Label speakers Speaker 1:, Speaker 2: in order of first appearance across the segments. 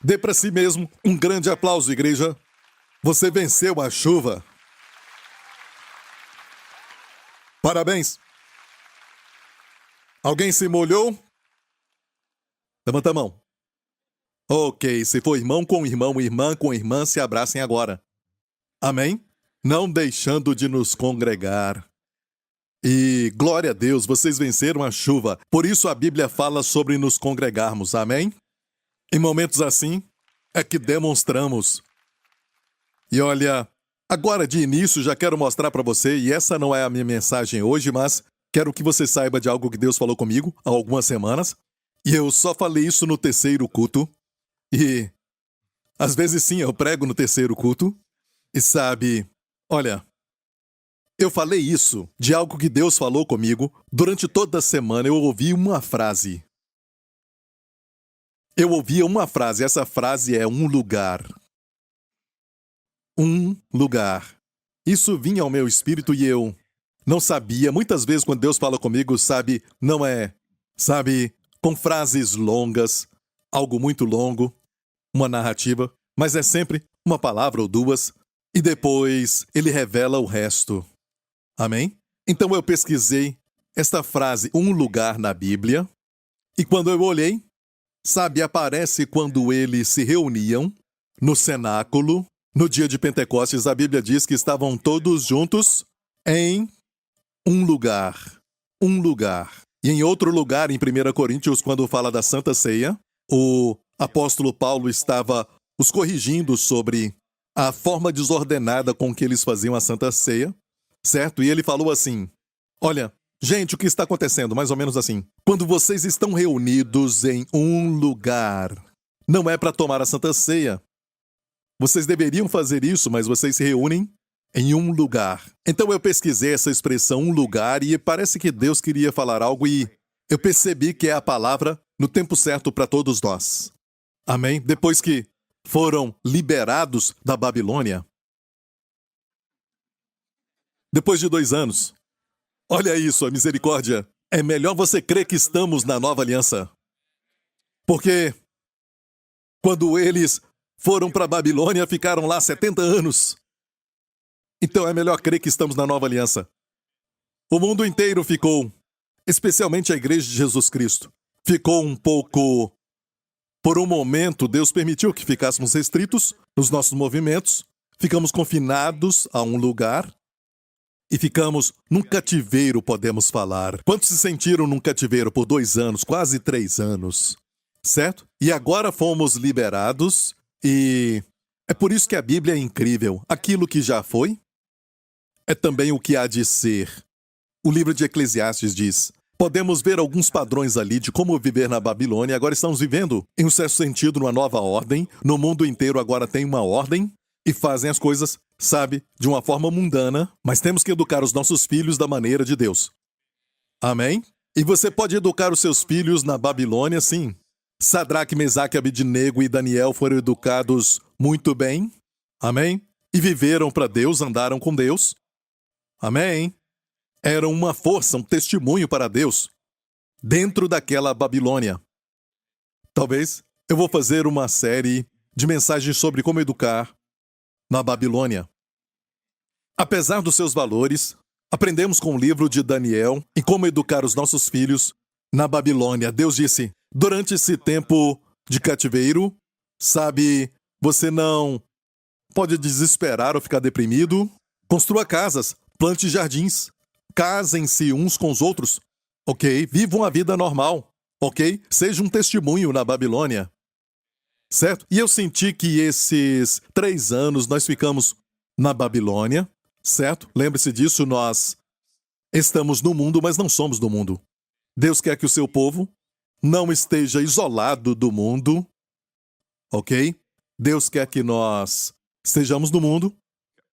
Speaker 1: Dê para si mesmo um grande aplauso, igreja. Você venceu a chuva. Parabéns. Alguém se molhou? Levanta a mão. Ok, se for irmão com irmão, irmã com irmã, se abracem agora. Amém? Não deixando de nos congregar. E, glória a Deus, vocês venceram a chuva. Por isso a Bíblia fala sobre nos congregarmos. Amém? Em momentos assim, é que demonstramos. E olha, agora de início já quero mostrar para você, e essa não é a minha mensagem hoje, mas quero que você saiba de algo que Deus falou comigo há algumas semanas. E eu só falei isso no terceiro culto. E, às vezes sim, eu prego no terceiro culto. E sabe, olha, eu falei isso de algo que Deus falou comigo. Durante toda a semana eu ouvi uma frase. Eu ouvia uma frase, essa frase é um lugar. Um lugar. Isso vinha ao meu espírito e eu não sabia. Muitas vezes quando Deus fala comigo, sabe, não é, sabe, com frases longas, algo muito longo, uma narrativa, mas é sempre uma palavra ou duas, e depois ele revela o resto. Amém? Então eu pesquisei esta frase, um lugar na Bíblia, e quando eu olhei, sabe, aparece quando eles se reuniam no cenáculo, no dia de Pentecostes, a Bíblia diz que estavam todos juntos em um lugar. Um lugar. E em outro lugar, em 1 Coríntios, quando fala da Santa Ceia, o apóstolo Paulo estava os corrigindo sobre a forma desordenada com que eles faziam a Santa Ceia, certo? E ele falou assim, olha, gente, o que está acontecendo? Mais ou menos assim. Quando vocês estão reunidos em um lugar, não é para tomar a Santa Ceia. Vocês deveriam fazer isso, mas vocês se reúnem em um lugar. Então eu pesquisei essa expressão, um lugar, e parece que Deus queria falar algo e eu percebi que é a palavra no tempo certo para todos nós. Amém? Depois que foram liberados da Babilônia, depois de 2 anos, olha isso, a misericórdia. É melhor você crer que estamos na nova aliança. Porque quando eles foram para a Babilônia, ficaram lá 70 anos. Então é melhor crer que estamos na nova aliança. O mundo inteiro ficou, especialmente a Igreja de Jesus Cristo, ficou um pouco... Por um momento, Deus permitiu que ficássemos restritos nos nossos movimentos, ficamos confinados a um lugar e ficamos num cativeiro, podemos falar. Quantos se sentiram num cativeiro por 2 anos, quase 3 anos, certo? E agora fomos liberados e é por isso que a Bíblia é incrível. Aquilo que já foi é também o que há de ser. O livro de Eclesiastes diz... Podemos ver alguns padrões ali de como viver na Babilônia. Agora estamos vivendo, em um certo sentido, numa nova ordem. No mundo inteiro agora tem uma ordem e fazem as coisas, sabe, de uma forma mundana. Mas temos que educar os nossos filhos da maneira de Deus. Amém? E você pode educar os seus filhos na Babilônia, sim. Sadraque, Mesaque, Abednego e Daniel foram educados muito bem. Amém? E viveram para Deus, andaram com Deus. Amém? Eram uma força, um testemunho para Deus, dentro daquela Babilônia. Talvez eu vou fazer uma série de mensagens sobre como educar na Babilônia. Apesar dos seus valores, aprendemos com o livro de Daniel em como educar os nossos filhos na Babilônia. Deus disse, durante esse tempo de cativeiro, sabe, você não pode desesperar ou ficar deprimido. Construa casas, plante jardins. Casem-se uns com os outros, ok? Vivam a vida normal, ok? Seja um testemunho na Babilônia, certo? E eu senti que esses 3 anos nós ficamos na Babilônia, certo? Lembre-se disso, nós estamos no mundo, mas não somos do mundo. Deus quer que o seu povo não esteja isolado do mundo, ok? Deus quer que nós estejamos no mundo,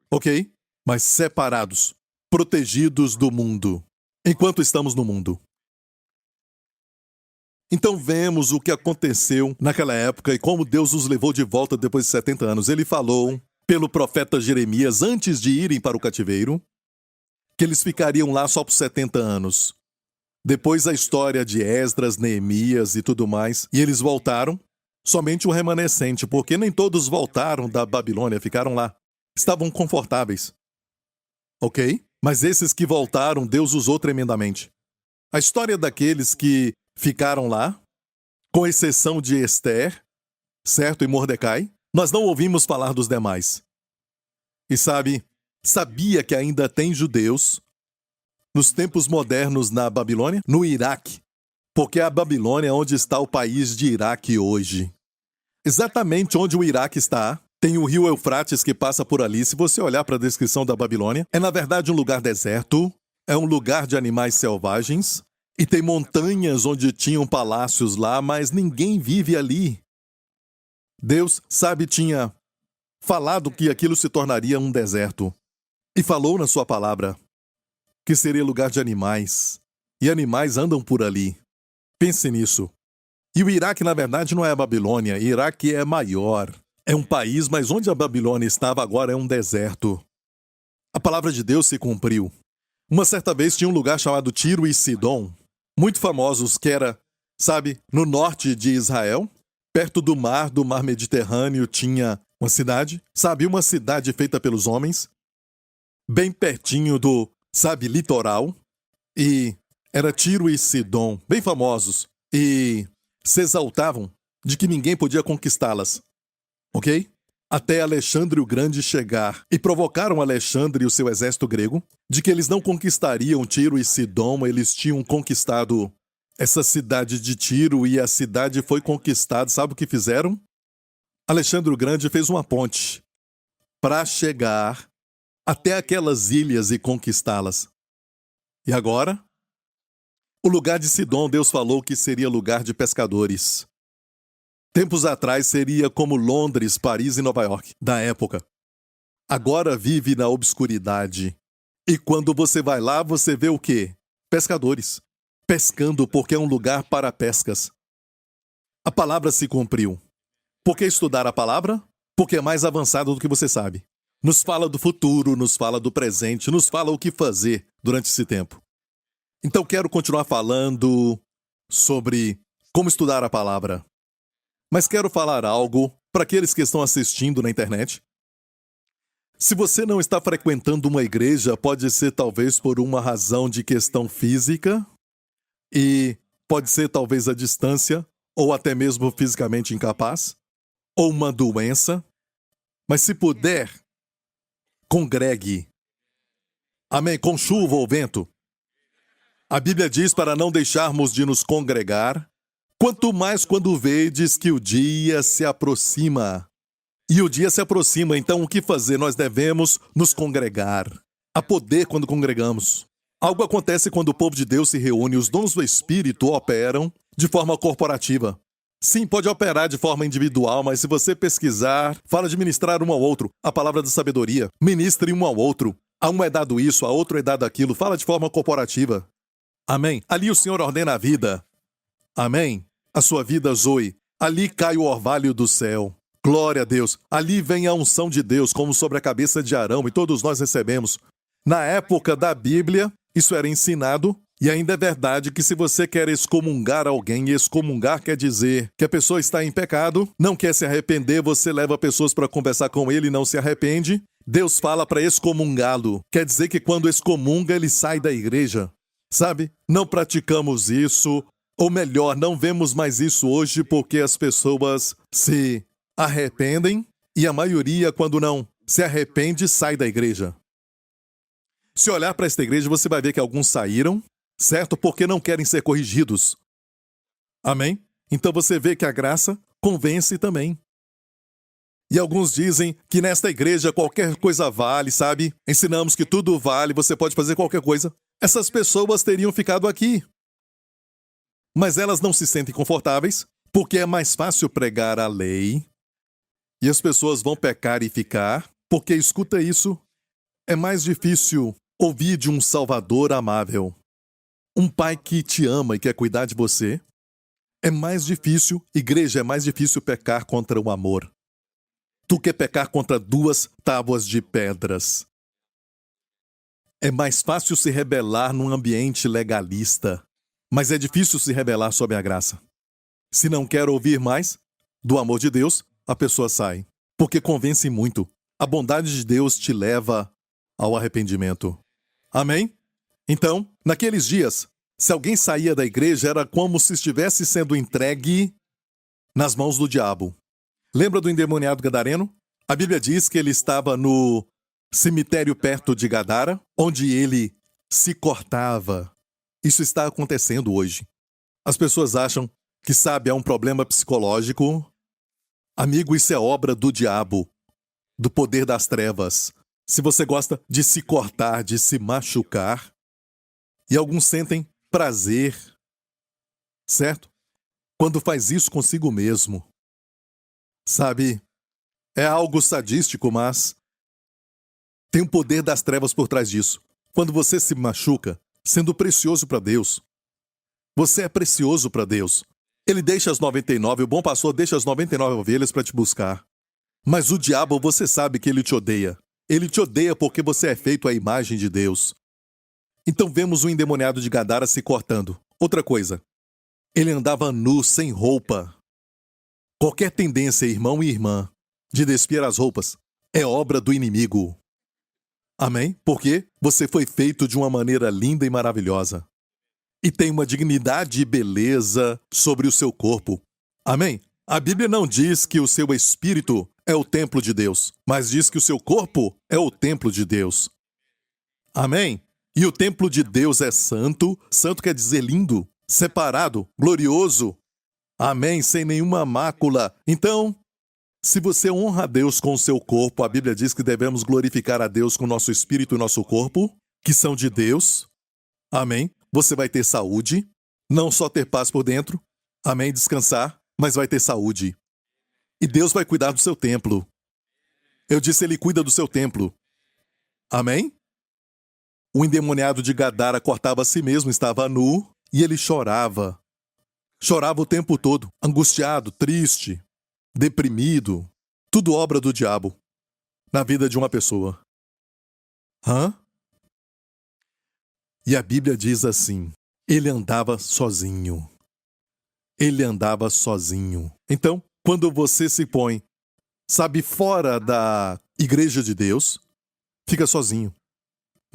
Speaker 1: ok? Mas separados. Protegidos do mundo, enquanto estamos no mundo. Então vemos o que aconteceu naquela época e como Deus os levou de volta depois de 70 anos. Ele falou pelo profeta Jeremias, antes de irem para o cativeiro, que eles ficariam lá só por 70 anos. Depois a história de Esdras, Neemias e tudo mais, e eles voltaram somente o remanescente, porque nem todos voltaram da Babilônia, ficaram lá. Estavam confortáveis. Ok? Mas esses que voltaram, Deus usou tremendamente. A história daqueles que ficaram lá, com exceção de Esther, certo, e Mordecai, nós não ouvimos falar dos demais. E sabia que ainda tem judeus nos tempos modernos na Babilônia? No Iraque. Porque a Babilônia é onde está o país de Iraque hoje. Exatamente onde o Iraque está, tem o rio Eufrates que passa por ali. Se você olhar para a descrição da Babilônia, é na verdade um lugar deserto, é um lugar de animais selvagens, e tem montanhas onde tinham palácios lá, mas ninguém vive ali. Deus, tinha falado que aquilo se tornaria um deserto. E falou na sua palavra que seria lugar de animais. E animais andam por ali. Pense nisso. E o Iraque, na verdade, não é a Babilônia. O Iraque é maior. É um país, mas onde a Babilônia estava agora é um deserto. A palavra de Deus se cumpriu. Uma certa vez tinha um lugar chamado Tiro e Sidom, muito famosos, que era, no norte de Israel, perto do mar Mediterrâneo, tinha uma cidade, uma cidade feita pelos homens, bem pertinho do, litoral, e era Tiro e Sidom, bem famosos, e se exaltavam de que ninguém podia conquistá-las, ok? Até Alexandre o Grande chegar e provocaram Alexandre e o seu exército grego de que eles não conquistariam Tiro e Sidom, eles tinham conquistado essa cidade de Tiro e a cidade foi conquistada. Sabe o que fizeram? Alexandre o Grande fez uma ponte para chegar até aquelas ilhas e conquistá-las. E agora? O lugar de Sidom, Deus falou que seria lugar de pescadores. Tempos atrás seria como Londres, Paris e Nova York, da época. Agora vive na obscuridade. E quando você vai lá, você vê o quê? Pescadores. Pescando porque é um lugar para pescas. A palavra se cumpriu. Por que estudar a palavra? Porque é mais avançado do que você sabe. Nos fala do futuro, nos fala do presente, nos fala o que fazer durante esse tempo. Então quero continuar falando sobre como estudar a palavra. Mas quero falar algo para aqueles que estão assistindo na internet. Se você não está frequentando uma igreja, pode ser talvez por uma razão de questão física, e pode ser talvez a distância, ou até mesmo fisicamente incapaz, ou uma doença. Mas se puder, congregue. Amém? Com chuva ou vento. A Bíblia diz para não deixarmos de nos congregar, quanto mais quando vedes que o dia se aproxima. E o dia se aproxima, então o que fazer? Nós devemos nos congregar. Há poder quando congregamos. Algo acontece quando o povo de Deus se reúne, os dons do Espírito operam de forma corporativa. Sim, pode operar de forma individual, mas se você pesquisar, fala de ministrar um ao outro, a palavra da sabedoria, ministre um ao outro. A um é dado isso, a outro é dado aquilo, fala de forma corporativa. Amém? Ali o Senhor ordena a vida. Amém? A sua vida, Zoe. Ali cai o orvalho do céu. Glória a Deus. Ali vem a unção de Deus, como sobre a cabeça de Arão, e todos nós recebemos. Na época da Bíblia, isso era ensinado, e ainda é verdade que se você quer excomungar alguém, e excomungar quer dizer que a pessoa está em pecado, não quer se arrepender, você leva pessoas para conversar com ele e não se arrepende, Deus fala para excomungá-lo. Quer dizer que quando excomunga, ele sai da igreja. Não praticamos isso. Ou melhor, não vemos mais isso hoje porque as pessoas se arrependem e a maioria, quando não se arrepende, sai da igreja. Se olhar para esta igreja, você vai ver que alguns saíram, certo? Porque não querem ser corrigidos. Amém? Então você vê que a graça convence também. E alguns dizem que nesta igreja qualquer coisa vale, Ensinamos que tudo vale, você pode fazer qualquer coisa. Essas pessoas teriam ficado aqui. Mas elas não se sentem confortáveis, porque é mais fácil pregar a lei. E as pessoas vão pecar e ficar, porque, escuta isso, é mais difícil ouvir de um Salvador amável. Um pai que te ama e quer cuidar de você. É mais difícil, igreja, é mais difícil pecar contra o amor do que pecar contra 2 tábuas de pedras. É mais fácil se rebelar num ambiente legalista. Mas é difícil se rebelar sob a graça. Se não quer ouvir mais, do amor de Deus, a pessoa sai. Porque convence muito. A bondade de Deus te leva ao arrependimento. Amém? Então, naqueles dias, se alguém saía da igreja, era como se estivesse sendo entregue nas mãos do diabo. Lembra do endemoniado gadareno? A Bíblia diz que ele estava no cemitério perto de Gadara, onde ele se cortava. Isso está acontecendo hoje. As pessoas acham que, sabe, é um problema psicológico. Amigo, isso é obra do diabo, do poder das trevas. Se você gosta de se cortar, de se machucar, e alguns sentem prazer, certo? Quando faz isso consigo mesmo. Sabe, é algo sadístico, mas tem o poder das trevas por trás disso. Quando você se machuca, sendo precioso para Deus, você é precioso para Deus. Ele deixa as 99, o bom pastor deixa as 99 ovelhas para te buscar. Mas o diabo, você sabe que ele te odeia. Ele te odeia porque você é feito à imagem de Deus. Então vemos o endemoniado de Gadara se cortando. Outra coisa, ele andava nu, sem roupa. Qualquer tendência, irmão e irmã, de despir as roupas, é obra do inimigo. Amém? Porque você foi feito de uma maneira linda e maravilhosa. E tem uma dignidade e beleza sobre o seu corpo. Amém? A Bíblia não diz que o seu espírito é o templo de Deus, mas diz que o seu corpo é o templo de Deus. Amém? E o templo de Deus é santo, santo quer dizer lindo, separado, glorioso. Amém? Sem nenhuma mácula. Então, se você honra a Deus com o seu corpo, a Bíblia diz que devemos glorificar a Deus com o nosso espírito e nosso corpo, que são de Deus. Amém? Você vai ter saúde, não só ter paz por dentro, amém, descansar, mas vai ter saúde. E Deus vai cuidar do seu templo. Eu disse, Ele cuida do seu templo. Amém? O endemoniado de Gadara cortava a si mesmo, estava nu, e ele chorava. Chorava o tempo todo, angustiado, triste, deprimido. Tudo obra do diabo na vida de uma pessoa. E a Bíblia diz assim, ele andava sozinho. Ele andava sozinho. Então, quando você se põe, sabe, fora da igreja de Deus, fica sozinho.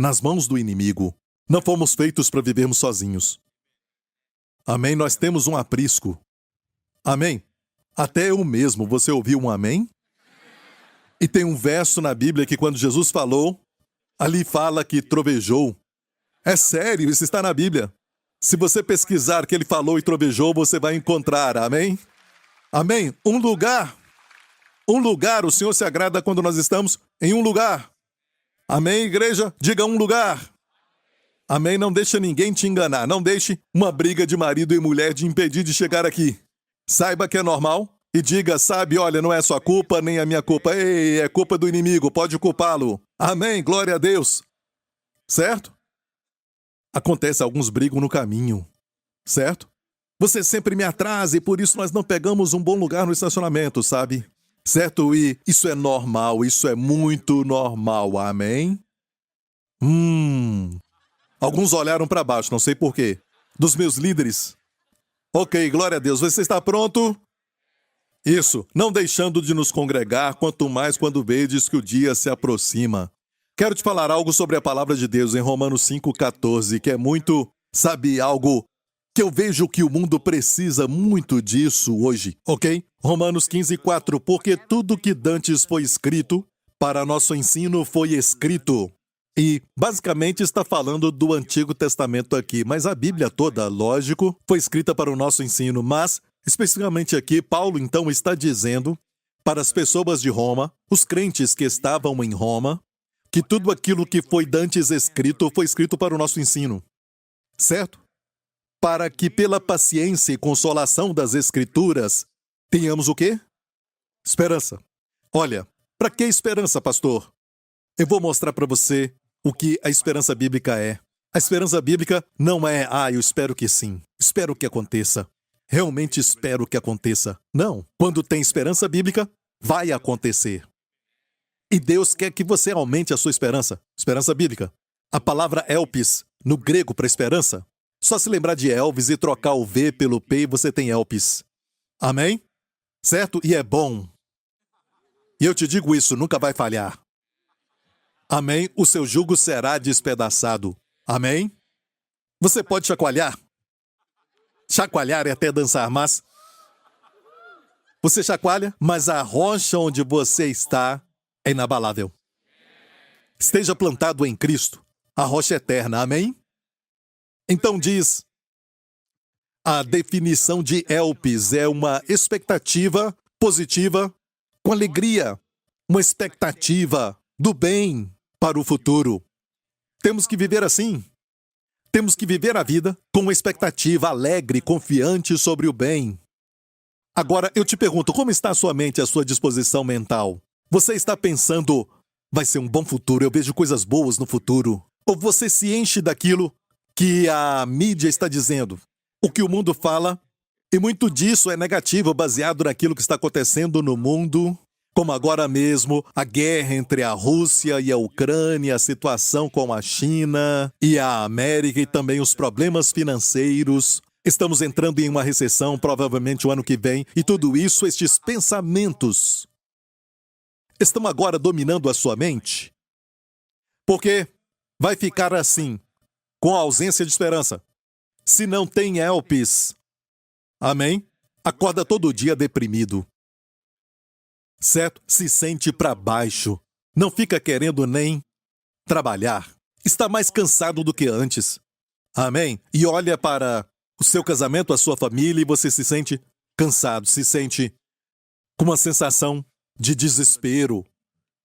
Speaker 1: Nas mãos do inimigo. Não fomos feitos para vivermos sozinhos. Amém? Nós temos um aprisco. Amém? Até eu mesmo, você ouviu um amém? E tem um verso na Bíblia que quando Jesus falou, ali fala que trovejou. É sério, isso está na Bíblia. Se você pesquisar que ele falou e trovejou, você vai encontrar, amém? Amém? Um lugar, o Senhor se agrada quando nós estamos em um lugar. Amém, igreja? Diga um lugar. Amém? Não deixa ninguém te enganar. Não deixe uma briga de marido e mulher te impedir de chegar aqui. Saiba que é normal e diga, sabe, olha, não é sua culpa, nem a minha culpa. Ei, é culpa do inimigo, pode culpá-lo. Amém, glória a Deus. Certo? Acontece, alguns brigam no caminho. Certo? Você sempre me atrasa e por isso nós não pegamos um bom lugar no estacionamento, sabe? Certo? E isso é normal, isso é muito normal, amém? Alguns olharam para baixo, não sei porquê. Dos meus líderes. Ok, glória a Deus, você está pronto? Isso, não deixando de nos congregar, quanto mais quando vedes que o dia se aproxima. Quero te falar algo sobre a palavra de Deus em Romanos 5,14, que é muito, sabe, algo que eu vejo que o mundo precisa muito disso hoje, ok? Romanos 15,4, porque tudo que dantes foi escrito, para nosso ensino foi escrito. E, basicamente, está falando do Antigo Testamento aqui, mas a Bíblia toda, lógico, foi escrita para o nosso ensino, mas, especificamente aqui, Paulo, então, está dizendo para as pessoas de Roma, os crentes que estavam em Roma, que tudo aquilo que foi dantes escrito foi escrito para o nosso ensino. Certo? Para que pela paciência e consolação das Escrituras tenhamos o quê? Esperança. Olha, para que esperança, pastor? Eu vou mostrar para você o que a esperança bíblica é. A esperança bíblica não é, eu espero que sim, espero que aconteça. Realmente espero que aconteça. Não. Quando tem esperança bíblica, vai acontecer. E Deus quer que você aumente a sua esperança. Esperança bíblica. A palavra elpis, no grego para esperança, só se lembrar de Elvis e trocar o V pelo P e você tem elpis. Amém? certo? E é bom. E eu te digo isso, nunca vai falhar. Amém? O seu jugo será despedaçado. Amém? Você pode chacoalhar. Chacoalhar é até dançar, mas... Você chacoalha, mas a rocha onde você está é inabalável. Esteja plantado em Cristo, a rocha eterna. Amém? Então diz... A definição de ELPS é uma expectativa positiva com alegria. Uma expectativa do bem para o futuro. Temos que viver assim. Temos que viver a vida com uma expectativa alegre, confiante sobre o bem. Agora, eu te pergunto, como está a sua mente, a sua disposição mental? Você está pensando, vai ser um bom futuro, eu vejo coisas boas no futuro? Ou você se enche daquilo que a mídia está dizendo? O que o mundo fala, e muito disso é negativo, baseado naquilo que está acontecendo no mundo, como agora mesmo a guerra entre a Rússia e a Ucrânia, a situação com a China e a América e também os problemas financeiros. Estamos entrando em uma recessão, provavelmente o ano que vem, e tudo isso, estes pensamentos, estão agora dominando a sua mente? Porque vai ficar assim, com a ausência de esperança. Se não tem ELPS, amém? Acorda todo dia deprimido. Certo? Se sente para baixo. Não fica querendo nem trabalhar. Está mais cansado do que antes. Amém? E olha para o seu casamento, a sua família, e você se sente cansado, se sente com uma sensação de desespero.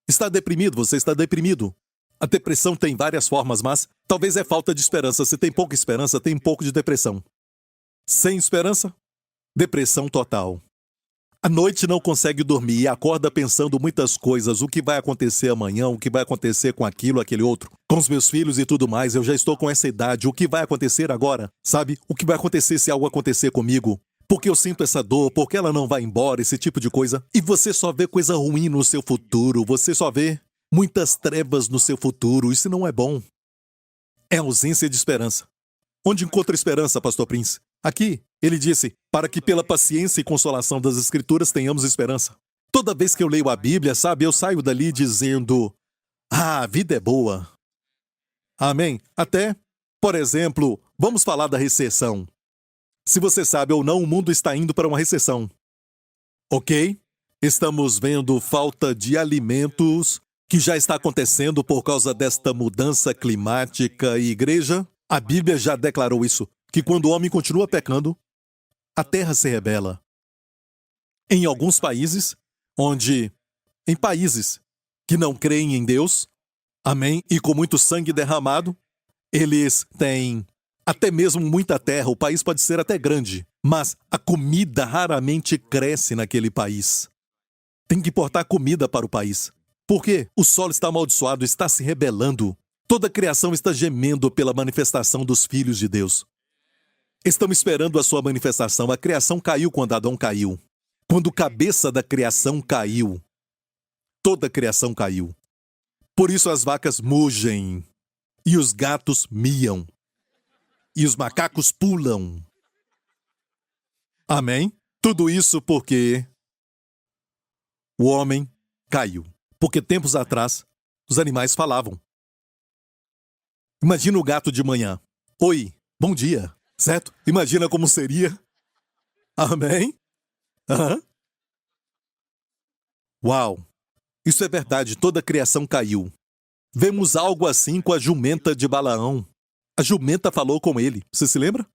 Speaker 1: Está deprimido, você está deprimido. A depressão tem várias formas, mas talvez é falta de esperança. Se tem pouca esperança, tem um pouco de depressão. Sem esperança, depressão total. À noite não consegue dormir e acorda pensando muitas coisas. O que vai acontecer amanhã, o que vai acontecer com aquilo, aquele outro. Com os meus filhos e tudo mais, eu já estou com essa idade. O que vai acontecer agora? Sabe? O que vai acontecer se algo acontecer comigo? Porque eu sinto essa dor, porque ela não vai embora, esse tipo de coisa. E você só vê coisa ruim no seu futuro. Você só vê muitas trevas no seu futuro. Isso não é bom. É ausência de esperança. Onde encontra esperança, Pastor Prince? Aqui, ele disse, para que pela paciência e consolação das Escrituras tenhamos esperança. Toda vez que eu leio a Bíblia, sabe, eu saio dali dizendo, a vida é boa. Amém? Até, por exemplo, vamos falar da recessão. Se você sabe ou não, o mundo está indo para uma recessão. Ok? Estamos vendo falta de alimentos, que já está acontecendo por causa desta mudança climática e igreja. A Bíblia já declarou isso, que quando o homem continua pecando, a terra se rebela. Em alguns países, em países que não creem em Deus, amém, e com muito sangue derramado, eles têm até mesmo muita terra, o país pode ser até grande, mas a comida raramente cresce naquele país. Tem que importar comida para o país. Por quê? O solo está amaldiçoado, está se rebelando. Toda a criação está gemendo pela manifestação dos filhos de Deus. Estão esperando a sua manifestação. A criação caiu quando Adão caiu. Quando o cabeça da criação caiu, toda a criação caiu. Por isso as vacas mugem, e os gatos miam, e os macacos pulam. Amém? Tudo isso porque o homem caiu. Porque tempos atrás, os animais falavam. Imagina o gato de manhã. Oi, bom dia. Certo? Imagina como seria. Amém? Aham. Uau! Isso é verdade, toda a criação caiu. Vemos algo assim com a jumenta de Balaão. A jumenta falou com ele, você se lembra?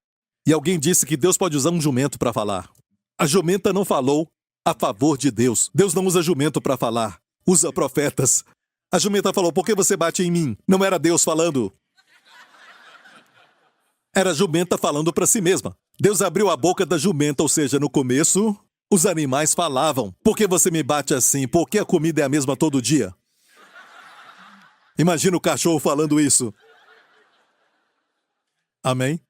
Speaker 1: E alguém disse que Deus pode usar um jumento para falar. A jumenta não falou a favor de Deus. Deus não usa jumento para falar. Usa profetas. A jumenta falou, por que você bate em mim? Não era Deus falando. Era a jumenta falando para si mesma. Deus abriu a boca da jumenta, ou seja, no começo, os animais falavam. Por que você me bate assim? Por que a comida é a mesma todo dia? Imagina o cachorro falando isso. Amém?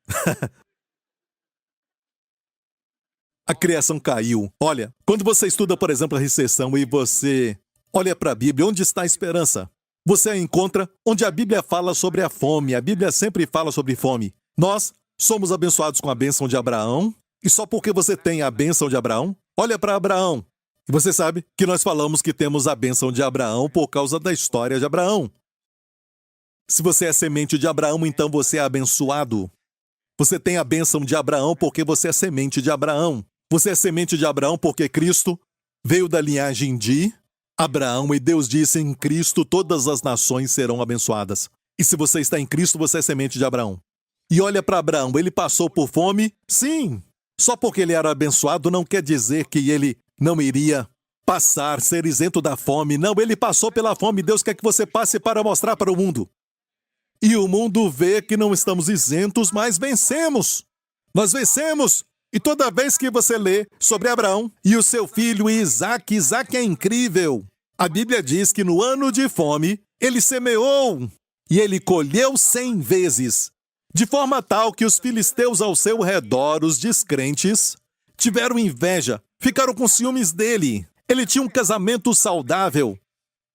Speaker 1: A criação caiu. Olha, quando você estuda, por exemplo, a recessão e você olha para a Bíblia, onde está a esperança? Você a encontra onde a Bíblia fala sobre a fome. A Bíblia sempre fala sobre fome. Nós somos abençoados com a bênção de Abraão, E só porque você tem a bênção de Abraão, olha para Abraão. E você sabe que nós falamos que temos a bênção de Abraão por causa da história de Abraão. Se você é semente de Abraão, então você é abençoado. Você tem a bênção de Abraão porque você é semente de Abraão. Você é semente de Abraão porque Cristo veio da linhagem de Abraão e Deus disse: em Cristo todas as nações serão abençoadas. E se você está em Cristo, você é semente de Abraão. E olha para Abraão, ele passou por fome? Sim. Só porque ele era abençoado não quer dizer que ele não iria passar, ser isento da fome. Não, ele passou pela fome. Deus quer que você passe para mostrar para o mundo. E o mundo vê que não estamos isentos, mas vencemos. Nós vencemos. E toda vez que você lê sobre Abraão e o seu filho Isaque, Isaque é incrível. A Bíblia diz que no ano de fome, ele semeou e ele colheu 100 vezes. De forma tal que os filisteus ao seu redor, os descrentes, tiveram inveja, ficaram com ciúmes dele. Ele tinha um casamento saudável.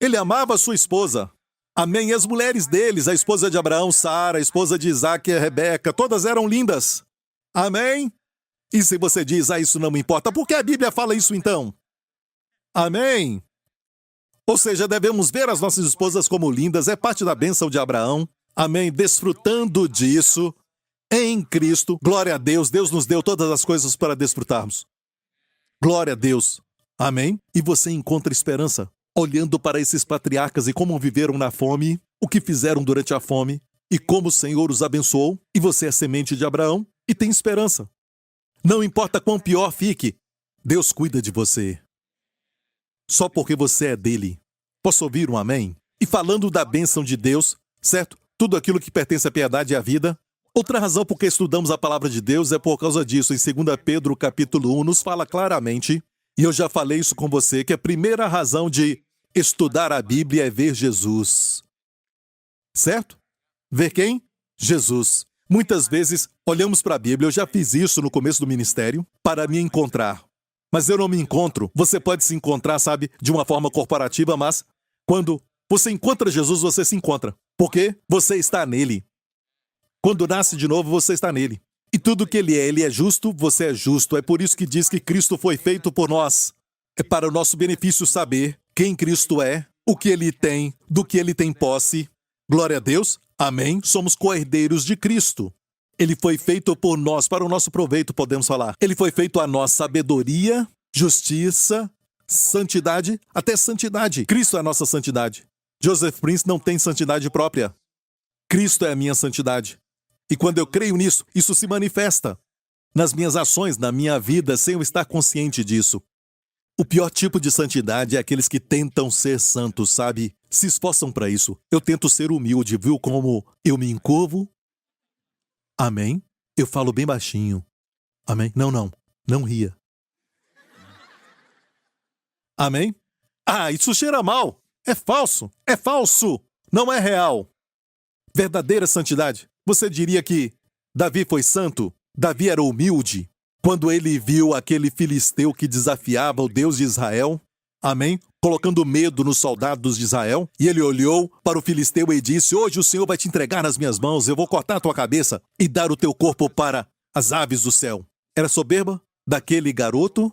Speaker 1: Ele amava sua esposa. Amém. E as mulheres deles, a esposa de Abraão, Sara, a esposa de Isaque, Rebeca, todas eram lindas. Amém. E se você diz, isso não me importa, por que a Bíblia fala isso então? Amém. Ou seja, devemos ver as nossas esposas como lindas, é parte da bênção de Abraão. Amém. Desfrutando disso em Cristo. Glória a Deus. Deus nos deu todas as coisas para desfrutarmos. Glória a Deus. Amém. E você encontra esperança olhando para esses patriarcas e como viveram na fome, o que fizeram durante a fome e como o Senhor os abençoou. E você é semente de Abraão e tem esperança. Não importa quão pior fique, Deus cuida de você. Só porque você é dele. Posso ouvir um amém? E falando da bênção de Deus, certo? Tudo aquilo que pertence à piedade e à vida. Outra razão por que estudamos a palavra de Deus é por causa disso. Em 2 Pedro, capítulo 1, nos fala claramente, e eu já falei isso com você, que a primeira razão de estudar a Bíblia é ver Jesus. Certo? Ver quem? Jesus. Muitas vezes, olhamos para a Bíblia, eu já fiz isso no começo do ministério, para me encontrar. Mas eu não me encontro. Você pode se encontrar, sabe, de uma forma corporativa, mas quando você encontra Jesus, você se encontra. Porque você está nele. Quando nasce de novo, você está nele. E tudo que ele é justo, você é justo. É por isso que diz que Cristo foi feito por nós. É para o nosso benefício saber quem Cristo é, o que ele tem, do que ele tem posse. Glória a Deus. Amém. Somos co-herdeiros de Cristo. Ele foi feito por nós, para o nosso proveito, podemos falar. Ele foi feito a nós sabedoria, justiça, santidade, até santidade. Cristo é a nossa santidade. Joseph Prince não tem santidade própria. Cristo é a minha santidade. E quando eu creio nisso, isso se manifesta nas minhas ações, na minha vida, sem eu estar consciente disso. O pior tipo de santidade é aqueles que tentam ser santos, sabe? Se esforçam para isso. Eu tento ser humilde, viu como eu me encurvo? Amém? Eu falo bem baixinho. Amém? Não ria. Amém? Isso cheira mal. É falso. É falso. Não é real. Verdadeira santidade. Você diria que Davi foi santo? Davi era humilde quando ele viu aquele filisteu que desafiava o Deus de Israel? Amém? Colocando medo nos soldados de Israel. E ele olhou para o filisteu e disse: hoje o Senhor vai te entregar nas minhas mãos, eu vou cortar a tua cabeça e dar o teu corpo para as aves do céu. Era soberba daquele garoto?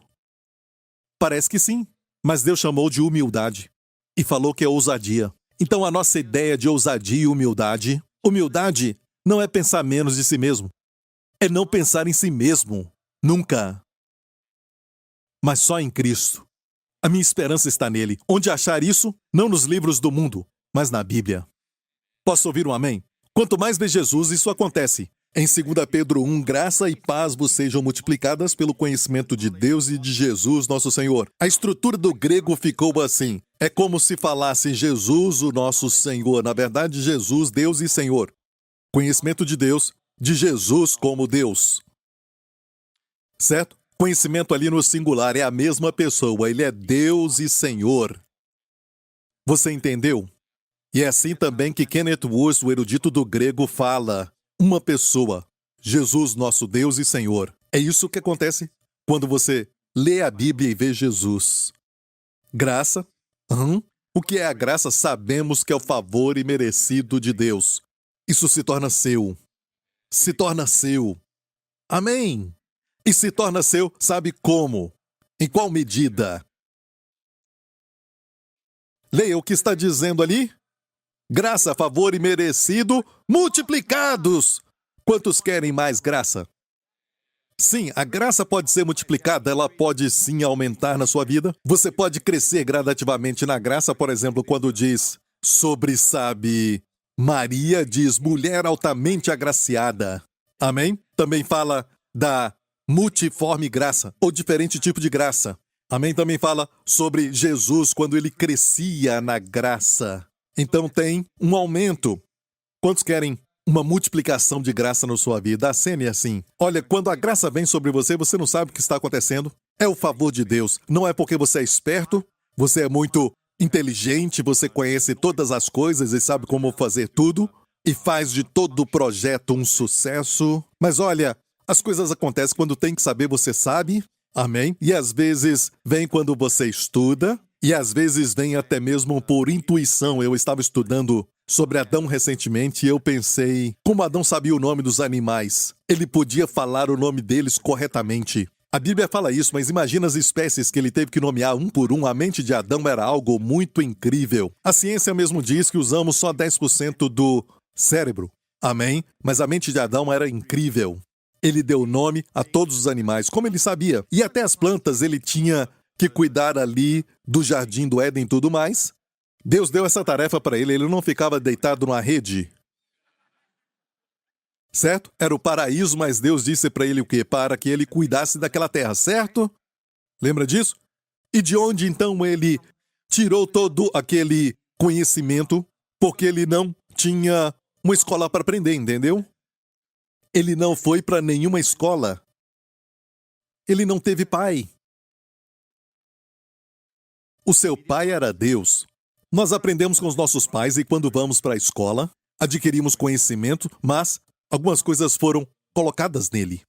Speaker 1: Parece que sim. Mas Deus chamou de humildade e falou que é ousadia. Então a nossa ideia de ousadia e humildade não é pensar menos de si mesmo. É não pensar em si mesmo. Nunca. Mas só em Cristo. A minha esperança está nele. Onde achar isso? Não nos livros do mundo, mas na Bíblia. Posso ouvir um amém? Quanto mais vê Jesus, isso acontece. Em 2 Pedro 1, graça e paz vos sejam multiplicadas pelo conhecimento de Deus e de Jesus, nosso Senhor. A estrutura do grego ficou assim. É como se falasse Jesus, o nosso Senhor. Na verdade, Jesus, Deus e Senhor. Conhecimento de Deus, de Jesus como Deus. Certo? Conhecimento ali no singular é a mesma pessoa. Ele é Deus e Senhor. Você entendeu? E é assim também que Kenneth Wuest, o erudito do grego, fala. Uma pessoa, Jesus, nosso Deus e Senhor. É isso que acontece quando você lê a Bíblia e vê Jesus. Graça? O que é a graça? Sabemos que é o favor imerecido de Deus. Isso se torna seu. Se torna seu. Amém. e se torna seu, sabe como? Em qual medida? Leia o que está dizendo ali. Graça, favor e merecido multiplicados. Quantos querem mais graça? Sim, a graça pode ser multiplicada, ela pode sim aumentar na sua vida. Você pode crescer gradativamente na graça, por exemplo, quando diz sobre, sabe, Maria diz mulher altamente agraciada. Amém? Também fala da multiforme graça, ou diferente tipo de graça. Amém? Também fala sobre Jesus quando ele crescia na graça. Então tem um aumento. Quantos querem uma multiplicação de graça na sua vida? A cena é assim. Olha, quando a graça vem sobre você, você não sabe o que está acontecendo. É o favor de Deus. Não é porque você é esperto, você é muito inteligente, você conhece todas as coisas e sabe como fazer tudo, e faz de todo o projeto um sucesso. Mas olha, as coisas acontecem quando tem que saber, você sabe. Amém? E às vezes vem quando você estuda, e às vezes vem até mesmo por intuição. Eu estava estudando sobre Adão recentemente e eu pensei, como Adão sabia o nome dos animais, ele podia falar o nome deles corretamente. A Bíblia fala isso, mas imagina as espécies que ele teve que nomear um por um. A mente de Adão era algo muito incrível. A ciência mesmo diz que usamos só 10% do cérebro. Amém? Mas a mente de Adão era incrível. Ele deu nome a todos os animais, como ele sabia. E até as plantas ele tinha que cuidar ali do jardim do Éden e tudo mais. Deus deu essa tarefa para ele, ele não ficava deitado numa rede. Certo? Era o paraíso, mas Deus disse para ele o quê? Para que ele cuidasse daquela terra, certo? Lembra disso? E de onde então ele tirou todo aquele conhecimento? Porque ele não tinha uma escola para aprender, entendeu? Ele não foi para nenhuma escola. Ele não teve pai. O seu pai era Deus. Nós aprendemos com os nossos pais e quando vamos para a escola, adquirimos conhecimento, mas algumas coisas foram colocadas nele.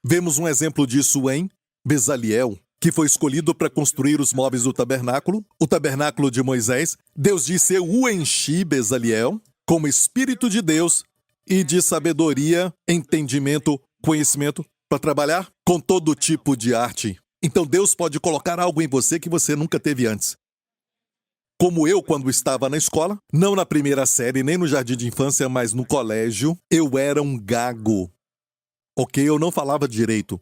Speaker 1: Vemos um exemplo disso em Bezaliel, que foi escolhido para construir os móveis do tabernáculo, o tabernáculo de Moisés. Deus disse, eu o enchi, Bezaliel, como Espírito de Deus e de sabedoria, entendimento, conhecimento, para trabalhar com todo tipo de arte. Então Deus pode colocar algo em você que você nunca teve antes. Como eu, quando estava na escola, não na primeira série, nem no jardim de infância, mas no colégio, eu era um gago. Ok? Eu não falava direito.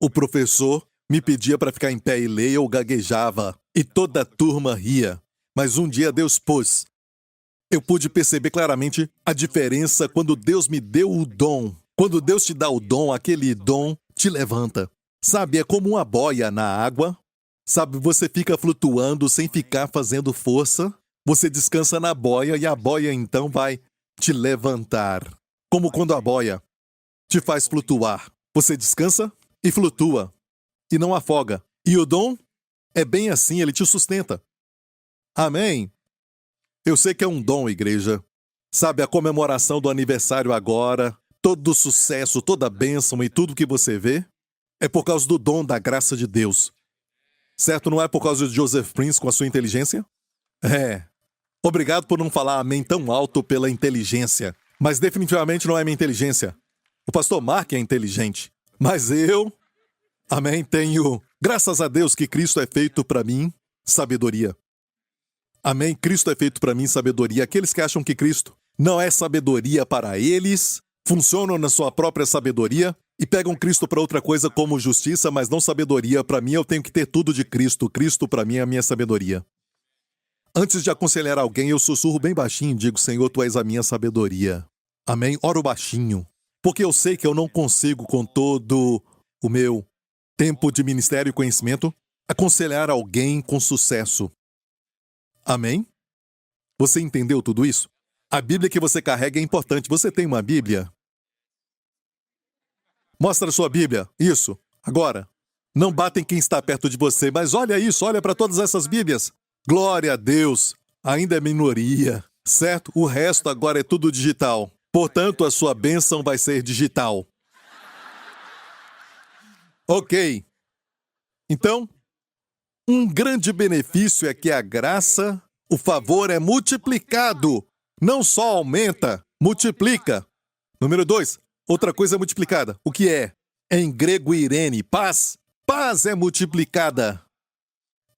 Speaker 1: O professor me pedia para ficar em pé e ler, eu gaguejava. E toda a turma ria. Mas um dia Deus pôs. Eu pude perceber claramente a diferença quando Deus me deu o dom. Quando Deus te dá o dom, aquele dom te levanta. Sabe, é como uma boia na água. Sabe, você fica flutuando sem ficar fazendo força. Você descansa na boia e a boia então vai te levantar. Como quando a boia te faz flutuar. Você descansa e flutua. E não afoga. E o dom é bem assim, ele te sustenta. Amém? Eu sei que é um dom, igreja. Sabe, a comemoração do aniversário agora, todo o sucesso, toda a bênção e tudo que você vê, é por causa do dom da graça de Deus. Certo? Não é por causa de Joseph Prince com a sua inteligência? É. Obrigado por não falar amém tão alto pela inteligência. Mas definitivamente não é minha inteligência. O pastor Mark é inteligente. Mas eu, amém, tenho, graças a Deus que Cristo é feito para mim, sabedoria. Amém, Cristo é feito para mim, sabedoria. Aqueles que acham que Cristo não é sabedoria para eles, funcionam na sua própria sabedoria e pegam Cristo para outra coisa como justiça, mas não sabedoria. Para mim, eu tenho que ter tudo de Cristo. Cristo, para mim, é a minha sabedoria. Antes de aconselhar alguém, eu sussurro bem baixinho e digo, Senhor, Tu és a minha sabedoria. Amém? Oro baixinho. Porque eu sei que eu não consigo, com todo o meu tempo de ministério e conhecimento, aconselhar alguém com sucesso. Amém? Você entendeu tudo isso? A Bíblia que você carrega é importante. Você tem uma Bíblia? Mostra a sua Bíblia. Isso. Agora. Não bata em quem está perto de você, mas olha isso, olha para todas essas Bíblias. Glória a Deus. Ainda é minoria, certo? O resto agora é tudo digital. Portanto, a sua bênção vai ser digital. Ok. Então, um grande benefício é que a graça, o favor é multiplicado. Não só aumenta, multiplica. Número 2. Outra coisa multiplicada. O que é? Em grego, Irene, paz. Paz é multiplicada.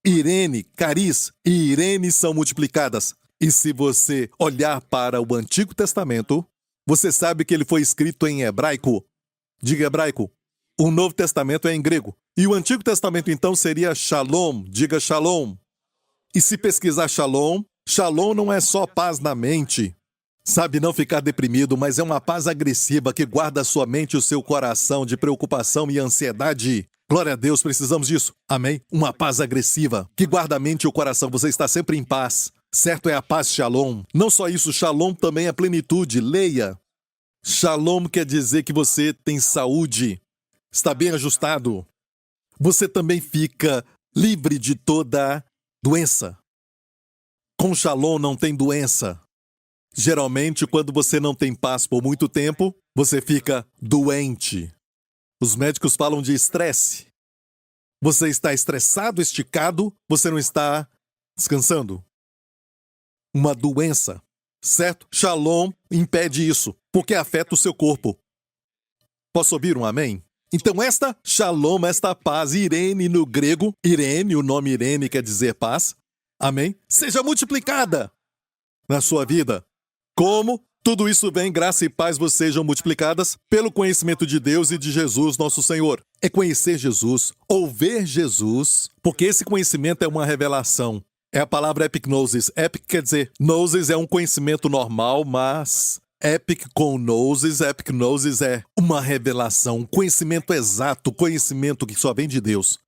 Speaker 1: Irene, cariz e Irene são multiplicadas. E se você olhar para o Antigo Testamento, você sabe que ele foi escrito em hebraico. Diga hebraico. O Novo Testamento é em grego. E o Antigo Testamento, então, seria Shalom. Diga Shalom. E se pesquisar Shalom, Shalom não é só paz na mente. Sabe, não ficar deprimido, mas é uma paz agressiva que guarda a sua mente e o seu coração de preocupação e ansiedade. Glória a Deus, precisamos disso. Amém? Uma paz agressiva que guarda a mente e o coração. Você está sempre em paz. Certo é a paz Shalom. Não só isso, Shalom também é plenitude. Leia. Shalom quer dizer que você tem saúde. Está bem ajustado. Você também fica livre de toda doença. Com Shalom não tem doença. Geralmente, quando você não tem paz por muito tempo, você fica doente. Os médicos falam de estresse. Você está estressado, esticado, você não está descansando. Uma doença, certo? Shalom impede isso, porque afeta o seu corpo. Posso ouvir um amém? Então esta Shalom, esta paz, Irene no grego, Irene, o nome Irene quer dizer paz, amém? Seja multiplicada na sua vida. Como? Tudo isso vem, graça e paz vos sejam multiplicadas pelo conhecimento de Deus e de Jesus, nosso Senhor. É conhecer Jesus, ou ver Jesus, porque esse conhecimento é uma revelação. É a palavra epignosis. Epic quer dizer, gnosis é um conhecimento normal, mas epic com gnosis, epignosis é uma revelação, um conhecimento exato, conhecimento que só vem de Deus.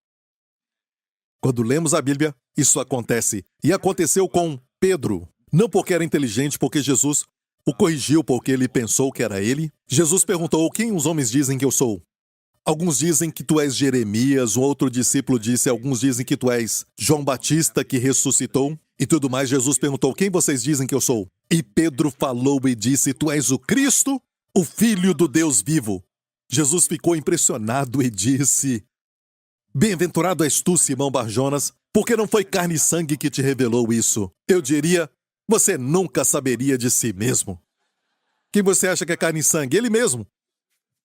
Speaker 1: Quando lemos a Bíblia, isso acontece. E aconteceu com Pedro. Não porque era inteligente, porque Jesus o corrigiu porque ele pensou que era ele. Jesus perguntou, quem os homens dizem que eu sou? Alguns dizem que tu és Jeremias, um outro discípulo disse, alguns dizem que tu és João Batista que ressuscitou. E tudo mais, Jesus perguntou, quem vocês dizem que eu sou? E Pedro falou e disse, tu és o Cristo, o Filho do Deus vivo. Jesus ficou impressionado e disse, bem-aventurado és tu, Simão Barjonas, porque não foi carne e sangue que te revelou isso. Eu diria, você nunca saberia de si mesmo. Quem você acha que é carne e sangue? Ele mesmo.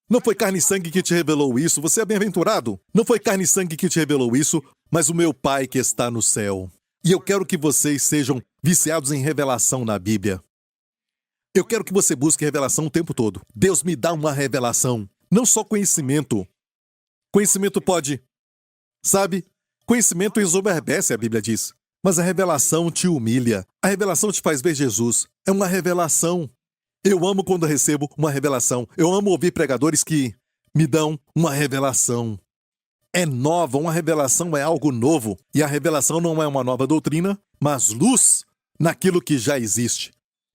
Speaker 1: Não foi carne e sangue que te revelou isso, você é bem-aventurado. Não foi carne e sangue que te revelou isso, mas o meu Pai que está no céu. E eu quero que vocês sejam viciados em revelação na Bíblia. Eu quero que você busque revelação o tempo todo. Deus me dá uma revelação, não só conhecimento. Conhecimento pode, sabe? Conhecimento exoberbece, a Bíblia diz. Mas a revelação te humilha. A revelação te faz ver Jesus. É uma revelação. Eu amo quando recebo uma revelação. Eu amo ouvir pregadores que me dão uma revelação. É nova, uma revelação é algo novo. E a revelação não é uma nova doutrina, mas luz naquilo que já existe.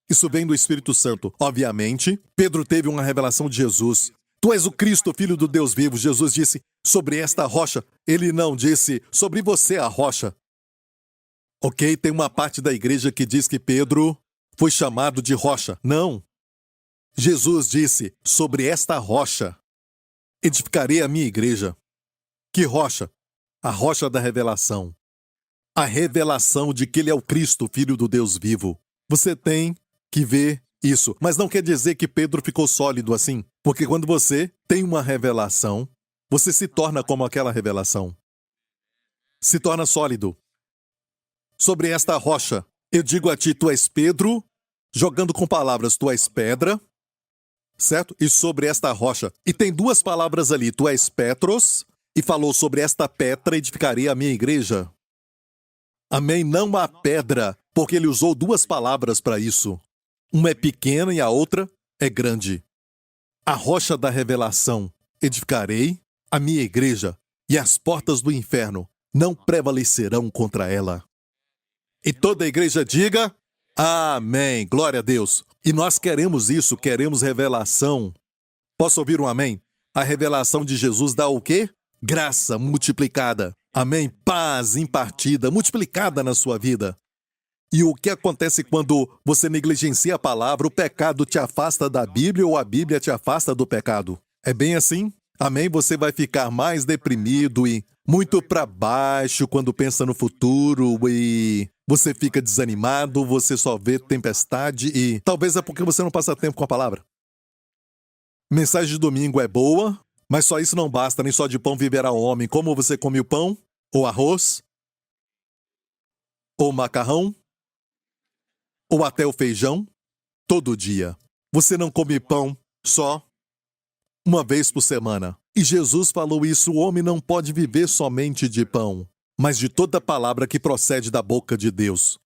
Speaker 1: Isso vem do Espírito Santo. Obviamente, Pedro teve uma revelação de Jesus. Tu és o Cristo, Filho do Deus vivo. Jesus disse, sobre esta rocha. Ele não disse, sobre você a rocha. Ok, tem uma parte da igreja que diz que Pedro foi chamado de rocha. Não. Jesus disse, sobre esta rocha edificarei a minha igreja. Que rocha? A rocha da revelação. A revelação de que ele é o Cristo, Filho do Deus vivo. Você tem que ver isso. Mas não quer dizer que Pedro ficou sólido assim. Porque quando você tem uma revelação, você se torna como aquela revelação. Se torna sólido. Sobre esta rocha, eu digo a ti, tu és Pedro, jogando com palavras, tu és pedra, certo? E sobre esta rocha. E tem duas palavras ali, tu és Petros, e falou sobre esta pedra edificarei a minha igreja. Amém? Não há pedra, porque ele usou duas palavras para isso. Uma é pequena e a outra é grande. A rocha da revelação, edificarei a minha igreja, e as portas do inferno não prevalecerão contra ela. E toda a igreja diga, amém, glória a Deus. E nós queremos isso, queremos revelação. Posso ouvir um amém? A revelação de Jesus dá o quê? Graça multiplicada. Amém? Paz impartida, multiplicada na sua vida. E o que acontece quando você negligencia a palavra, o pecado te afasta da Bíblia ou a Bíblia te afasta do pecado? É bem assim? Amém? Você vai ficar mais deprimido e muito para baixo quando pensa no futuro e você fica desanimado, você só vê tempestade e talvez é porque você não passa tempo com a palavra. Mensagem de domingo é boa, Mas só isso não basta, nem só de pão viverá o homem. Como você come o pão? Ou arroz? Ou macarrão? Ou até o feijão? Todo dia. Você não come pão só uma vez por semana. E Jesus falou isso: o homem não pode viver somente de pão, mas de toda palavra que procede da boca de Deus.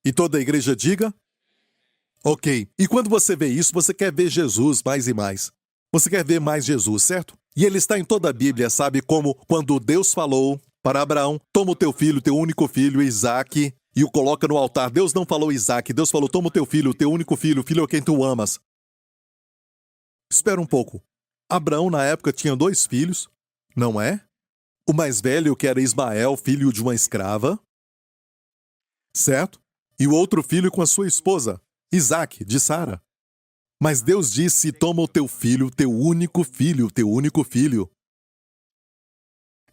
Speaker 1: E toda a igreja diga: ok. E quando você vê isso, você quer ver Jesus mais e mais. Você quer ver mais Jesus, certo? E ele está em toda a Bíblia, sabe? Como quando Deus falou para Abraão: toma o teu filho, teu único filho, Isaque, e o coloca no altar. Deus não falou Isaque, Deus falou: toma o teu único filho, o filho a quem tu amas. Espera um pouco. Abraão, na época, tinha 2 filhos, não é? O mais velho, que era Ismael, filho de uma escrava, certo? E o outro filho com a sua esposa, Isaque, de Sara. Mas Deus disse: toma o teu filho, teu único filho, teu único filho.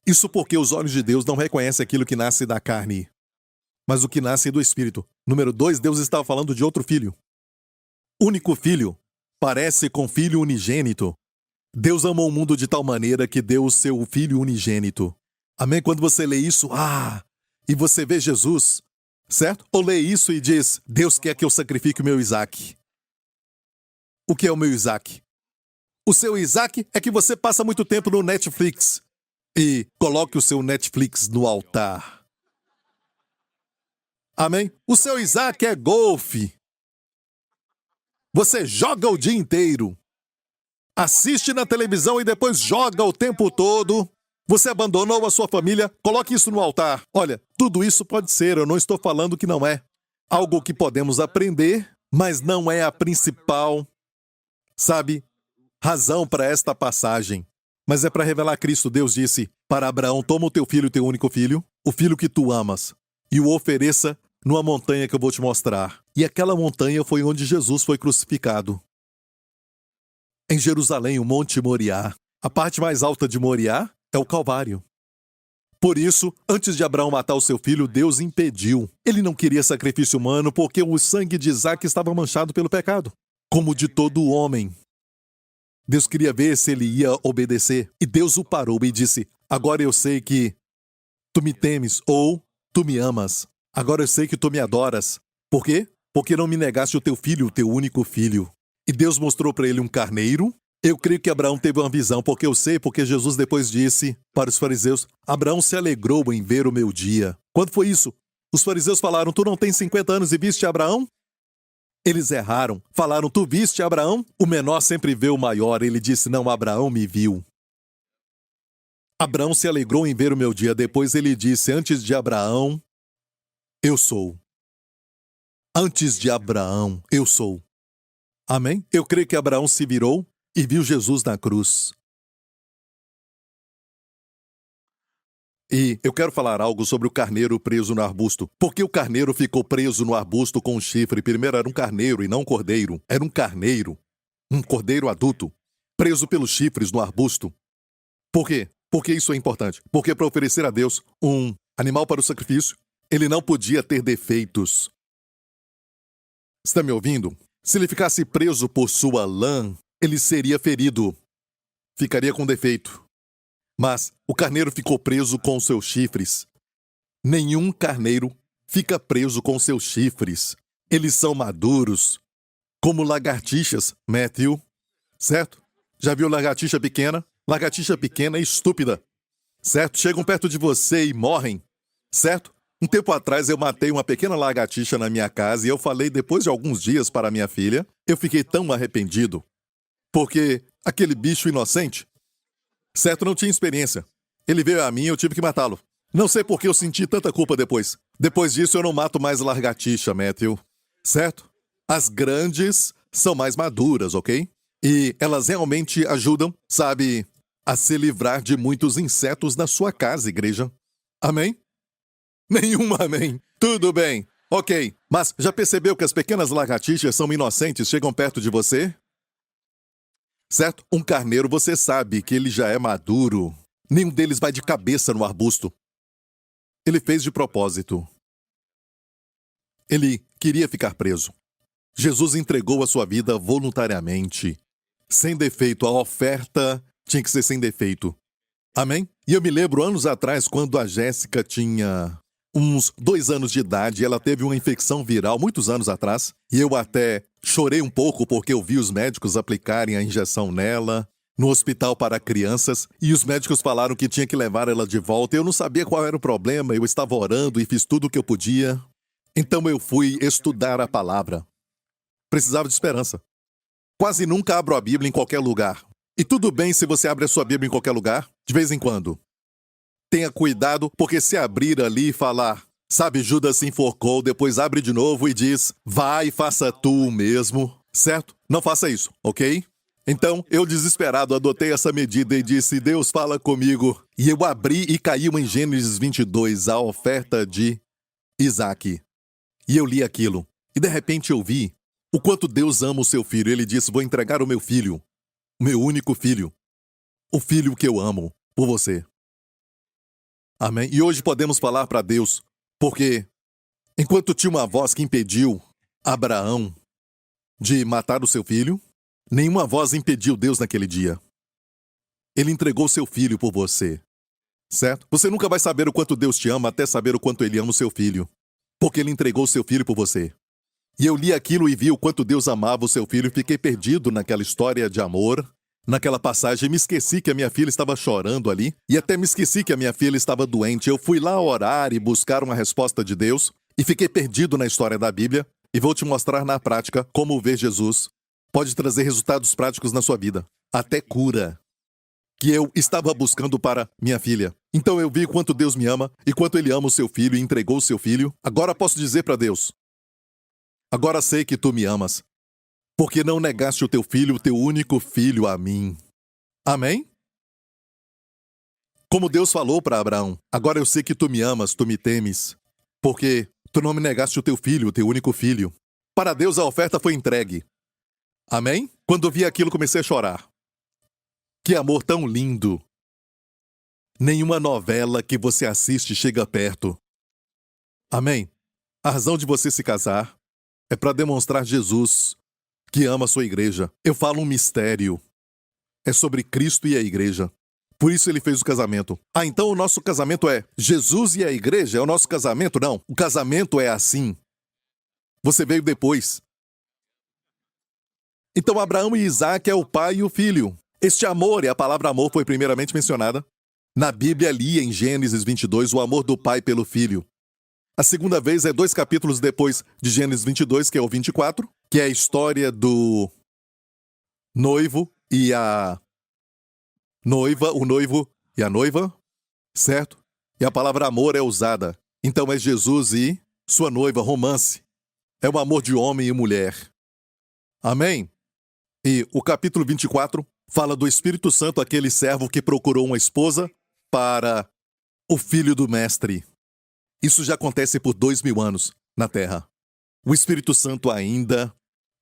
Speaker 1: Isso porque os olhos de Deus não reconhecem aquilo que nasce da carne, mas o que nasce do Espírito. Número 2, Deus estava falando de outro filho. Único filho parece com filho unigênito. Deus amou o mundo de tal maneira que deu o seu filho unigênito. Amém? Quando você lê isso, e você vê Jesus, certo? Ou lê isso e diz: Deus quer que eu sacrifique o meu Isaque. O que é o meu Isaque? O seu Isaque é que você passa muito tempo no Netflix e coloque o seu Netflix no altar. Amém? O seu Isaque é golfe. Você joga o dia inteiro. Assiste na televisão e depois joga o tempo todo. Você abandonou a sua família, coloque isso no altar. Olha, tudo isso pode ser, eu não estou falando que não é. Algo que podemos aprender, mas não é a principal, razão para esta passagem. Mas é para revelar Cristo. Deus disse para Abraão: toma o teu filho, teu único filho, o filho que tu amas, e o ofereça numa montanha que eu vou te mostrar. E aquela montanha foi onde Jesus foi crucificado. Em Jerusalém, o Monte Moriá. A parte mais alta de Moriá é o Calvário. Por isso, antes de Abraão matar o seu filho, Deus impediu. Ele não queria sacrifício humano porque o sangue de Isaque estava manchado pelo pecado, como de todo homem. Deus queria ver se ele ia obedecer. E Deus o parou e disse: agora eu sei que tu me temes ou tu me amas. Agora eu sei que tu me adoras. Por quê? Porque não me negaste o teu filho, o teu único filho. E Deus mostrou para ele um carneiro. Eu creio que Abraão teve uma visão, porque eu sei, porque Jesus depois disse para os fariseus: Abraão se alegrou em ver o meu dia. Quando foi isso? Os fariseus falaram: tu não tens 50 anos e viste Abraão? Eles erraram. Falaram: tu viste Abraão? O menor sempre vê o maior. Ele disse: não, Abraão me viu. Abraão se alegrou em ver o meu dia. Depois ele disse: antes de Abraão, eu sou. Antes de Abraão, eu sou. Amém? Eu creio que Abraão se virou e viu Jesus na cruz. E eu quero falar algo sobre o carneiro preso no arbusto. Por que o carneiro ficou preso no arbusto com um chifre? Primeiro, era um carneiro e não um cordeiro. Era um carneiro, um cordeiro adulto, preso pelos chifres no arbusto. Por quê? Por que isso é importante? Porque para oferecer a Deus um animal para o sacrifício, ele não podia ter defeitos. Está me ouvindo? Se ele ficasse preso por sua lã, ele seria ferido. Ficaria com defeito. Mas o carneiro ficou preso com seus chifres. Nenhum carneiro fica preso com seus chifres. Eles são maduros, como lagartixas, Matthew. Certo? Já viu lagartixa pequena? Lagartixa pequena é estúpida. Certo? Chegam perto de você e morrem. Certo? Um tempo atrás eu matei uma pequena lagartixa na minha casa e eu falei depois de alguns dias para minha filha. Eu fiquei tão arrependido. Porque aquele bicho inocente, certo, não tinha experiência. Ele veio a mim e eu tive que matá-lo. Não sei por que eu senti tanta culpa depois. Depois disso eu não mato mais lagartixa, Matthew. Certo? As grandes são mais maduras, ok? E elas realmente ajudam, a se livrar de muitos insetos na sua casa, igreja. Amém? Nenhum amém. Tudo bem. Ok. Mas já percebeu que as pequenas lagartixas são inocentes, chegam perto de você? Certo? Um carneiro, você sabe que ele já é maduro. Nenhum deles vai de cabeça no arbusto. Ele fez de propósito. Ele queria ficar preso. Jesus entregou a sua vida voluntariamente. Sem defeito, a oferta Tinha que ser sem defeito. Amém? E eu me lembro anos atrás, quando a Jéssica tinha uns 2 anos de idade, ela teve uma infecção viral, muitos anos atrás, e eu até chorei um pouco porque eu vi os médicos aplicarem a injeção nela, no hospital para crianças, e os médicos falaram que tinha que levar ela de volta. Eu não sabia qual era o problema, eu estava orando e fiz tudo o que eu podia. Então eu fui estudar a palavra. Precisava de esperança. Quase nunca abro a Bíblia em qualquer lugar. E tudo bem se você abre a sua Bíblia em qualquer lugar, de vez em quando. Tenha cuidado, porque se abrir ali e falar, sabe, Judas se enforcou, depois abre de novo e diz, vai, faça tu o mesmo, certo? Não faça isso, ok? Então, eu desesperado adotei essa medida e disse, Deus fala comigo. E eu abri e caiu em Gênesis 22, a oferta de Isaac. E eu li aquilo. E de repente eu vi o quanto Deus ama o seu filho. Ele disse, vou entregar o meu filho, o meu único filho, o filho que eu amo, por você. Amém? E hoje podemos falar para Deus, porque enquanto tinha uma voz que impediu Abraão de matar o seu filho, nenhuma voz impediu Deus naquele dia. Ele entregou seu filho por você, certo? Você nunca vai saber o quanto Deus te ama até saber o quanto Ele ama o seu filho, porque Ele entregou seu filho por você. E eu li aquilo e vi o quanto Deus amava o seu filho e fiquei perdido naquela história de amor. Naquela passagem, me esqueci que a minha filha estava chorando ali, e até me esqueci que a minha filha estava doente. Eu fui lá orar e buscar uma resposta de Deus, e fiquei perdido na história da Bíblia, e vou te mostrar na prática como ver Jesus pode trazer resultados práticos na sua vida, até cura, que eu estava buscando para minha filha. Então eu vi quanto Deus me ama, e quanto Ele ama o seu filho e entregou o seu filho. Agora posso dizer para Deus, agora sei que tu me amas, porque não negaste o teu filho, o teu único filho, a mim. Amém? Como Deus falou para Abraão, agora eu sei que tu me amas, tu me temes, porque tu não me negaste o teu filho, o teu único filho. Para Deus a oferta foi entregue. Amém? Quando eu vi aquilo, comecei a chorar. Que amor tão lindo! Nenhuma novela que você assiste chega perto. Amém? A razão de você se casar é para demonstrar Jesus, que ama a sua igreja. Eu falo um mistério. É sobre Cristo e a igreja. Por isso ele fez o casamento. Ah, então o nosso casamento é Jesus e a igreja? É o nosso casamento? Não. O casamento é assim. Você veio depois. Então Abraão e Isaac é o pai e o filho. Este amor, e a palavra amor foi primeiramente mencionada na Bíblia ali em Gênesis 22, o amor do pai pelo filho. A segunda vez é 2 capítulos depois de Gênesis 22, que é o 24, que é a história do noivo e a noiva, o noivo e a noiva, certo? E a palavra amor é usada. Então é Jesus e sua noiva, romance. É o amor de homem e mulher. Amém? E o capítulo 24 fala do Espírito Santo, aquele servo que procurou uma esposa para o filho do mestre. Isso já acontece por 2000 anos na Terra. O Espírito Santo ainda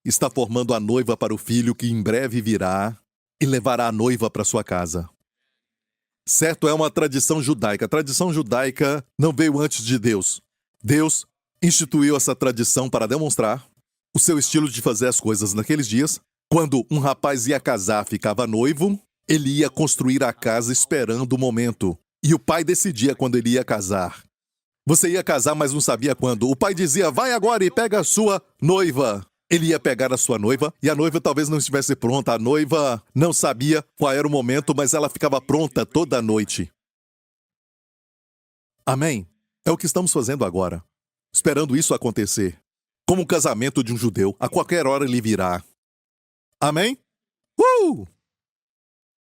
Speaker 1: está formando a noiva para o filho que em breve virá e levará a noiva para sua casa. Certo, é uma tradição judaica. A tradição judaica não veio antes de Deus. Deus instituiu essa tradição para demonstrar o seu estilo de fazer as coisas naqueles dias. Quando um rapaz ia casar, ficava noivo, ele ia construir a casa esperando o momento. E o pai decidia quando ele ia casar. Você ia casar, mas não sabia quando. O pai dizia, vai agora e pega a sua noiva. Ele ia pegar a sua noiva, e a noiva talvez não estivesse pronta. A noiva não sabia qual era o momento, mas ela ficava pronta toda a noite. Amém? É o que estamos fazendo agora. Esperando isso acontecer. Como um casamento de um judeu, a qualquer hora ele virá. Amém?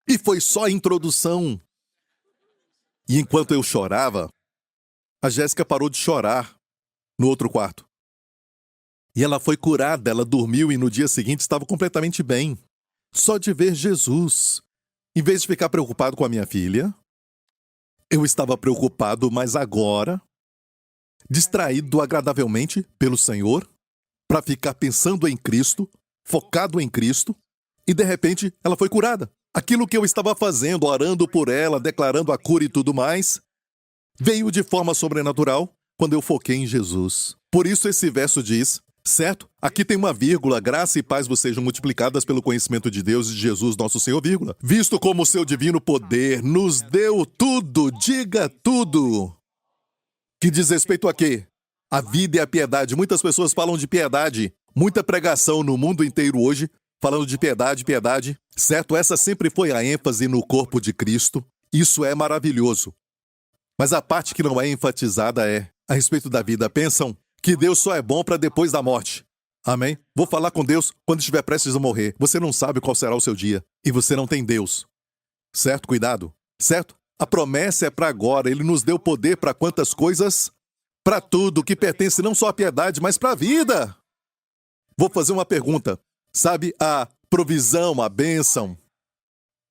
Speaker 1: E foi só a introdução. E enquanto eu chorava, a Jéssica parou de chorar no outro quarto. E ela foi curada, ela dormiu e no dia seguinte estava completamente bem. Só de ver Jesus. Em vez de ficar preocupado com a minha filha, eu estava preocupado, mas agora, distraído agradavelmente pelo Senhor, para ficar pensando em Cristo, focado em Cristo, e de repente ela foi curada. Aquilo que eu estava fazendo, orando por ela, declarando a cura e tudo mais, veio de forma sobrenatural quando eu foquei em Jesus. Por isso esse verso diz Certo? Aqui tem uma vírgula. Graça e paz vos sejam multiplicadas pelo conhecimento de Deus e de Jesus, nosso Senhor, vírgula. Visto como o seu divino poder nos deu tudo, diga tudo. Que diz respeito a quê? A vida e a piedade. Muitas pessoas falam de piedade. Muita pregação no mundo inteiro hoje, falando de piedade, piedade. Certo? Essa sempre foi a ênfase no corpo de Cristo. Isso é maravilhoso. Mas a parte que não é enfatizada é a respeito da vida. Pensam que Deus só é bom para depois da morte. Amém? Vou falar com Deus quando estiver prestes a morrer. Você não sabe qual será o seu dia. E você não tem Deus. Certo? Cuidado. Certo? A promessa é para agora. Ele nos deu poder para quantas coisas? Para tudo que pertence não só à piedade, mas para a vida. Vou fazer uma pergunta. Sabe a provisão, a bênção,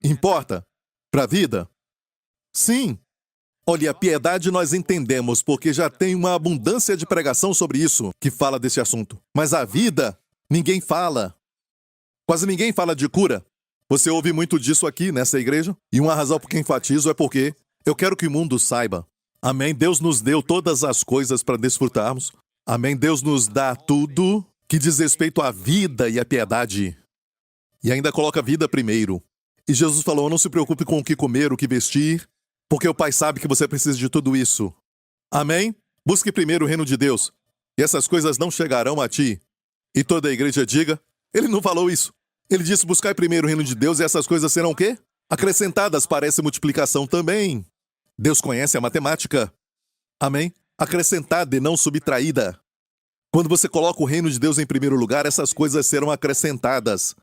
Speaker 1: importa para a vida? Sim. Olha, a piedade nós entendemos, porque já tem uma abundância de pregação sobre isso, que fala desse assunto. Mas a vida, ninguém fala. Quase ninguém fala de cura. Você ouve muito disso aqui, nessa igreja? E uma razão por que enfatizo é porque eu quero que o mundo saiba. Amém? Deus nos deu todas as coisas para desfrutarmos. Amém? Deus nos dá tudo que diz respeito à vida e à piedade. E ainda coloca a vida primeiro. E Jesus falou, não se preocupe com o que comer, o que vestir, porque o Pai sabe que você precisa de tudo isso. Amém? Busque primeiro o reino de Deus, e essas coisas não chegarão a ti. E toda a igreja diga, ele não falou isso. Ele disse, buscai primeiro o reino de Deus, e essas coisas serão o quê? Acrescentadas, parece multiplicação também. Deus conhece a matemática. Amém? Acrescentada e não subtraída. Quando você coloca o reino de Deus em primeiro lugar, essas coisas serão acrescentadas.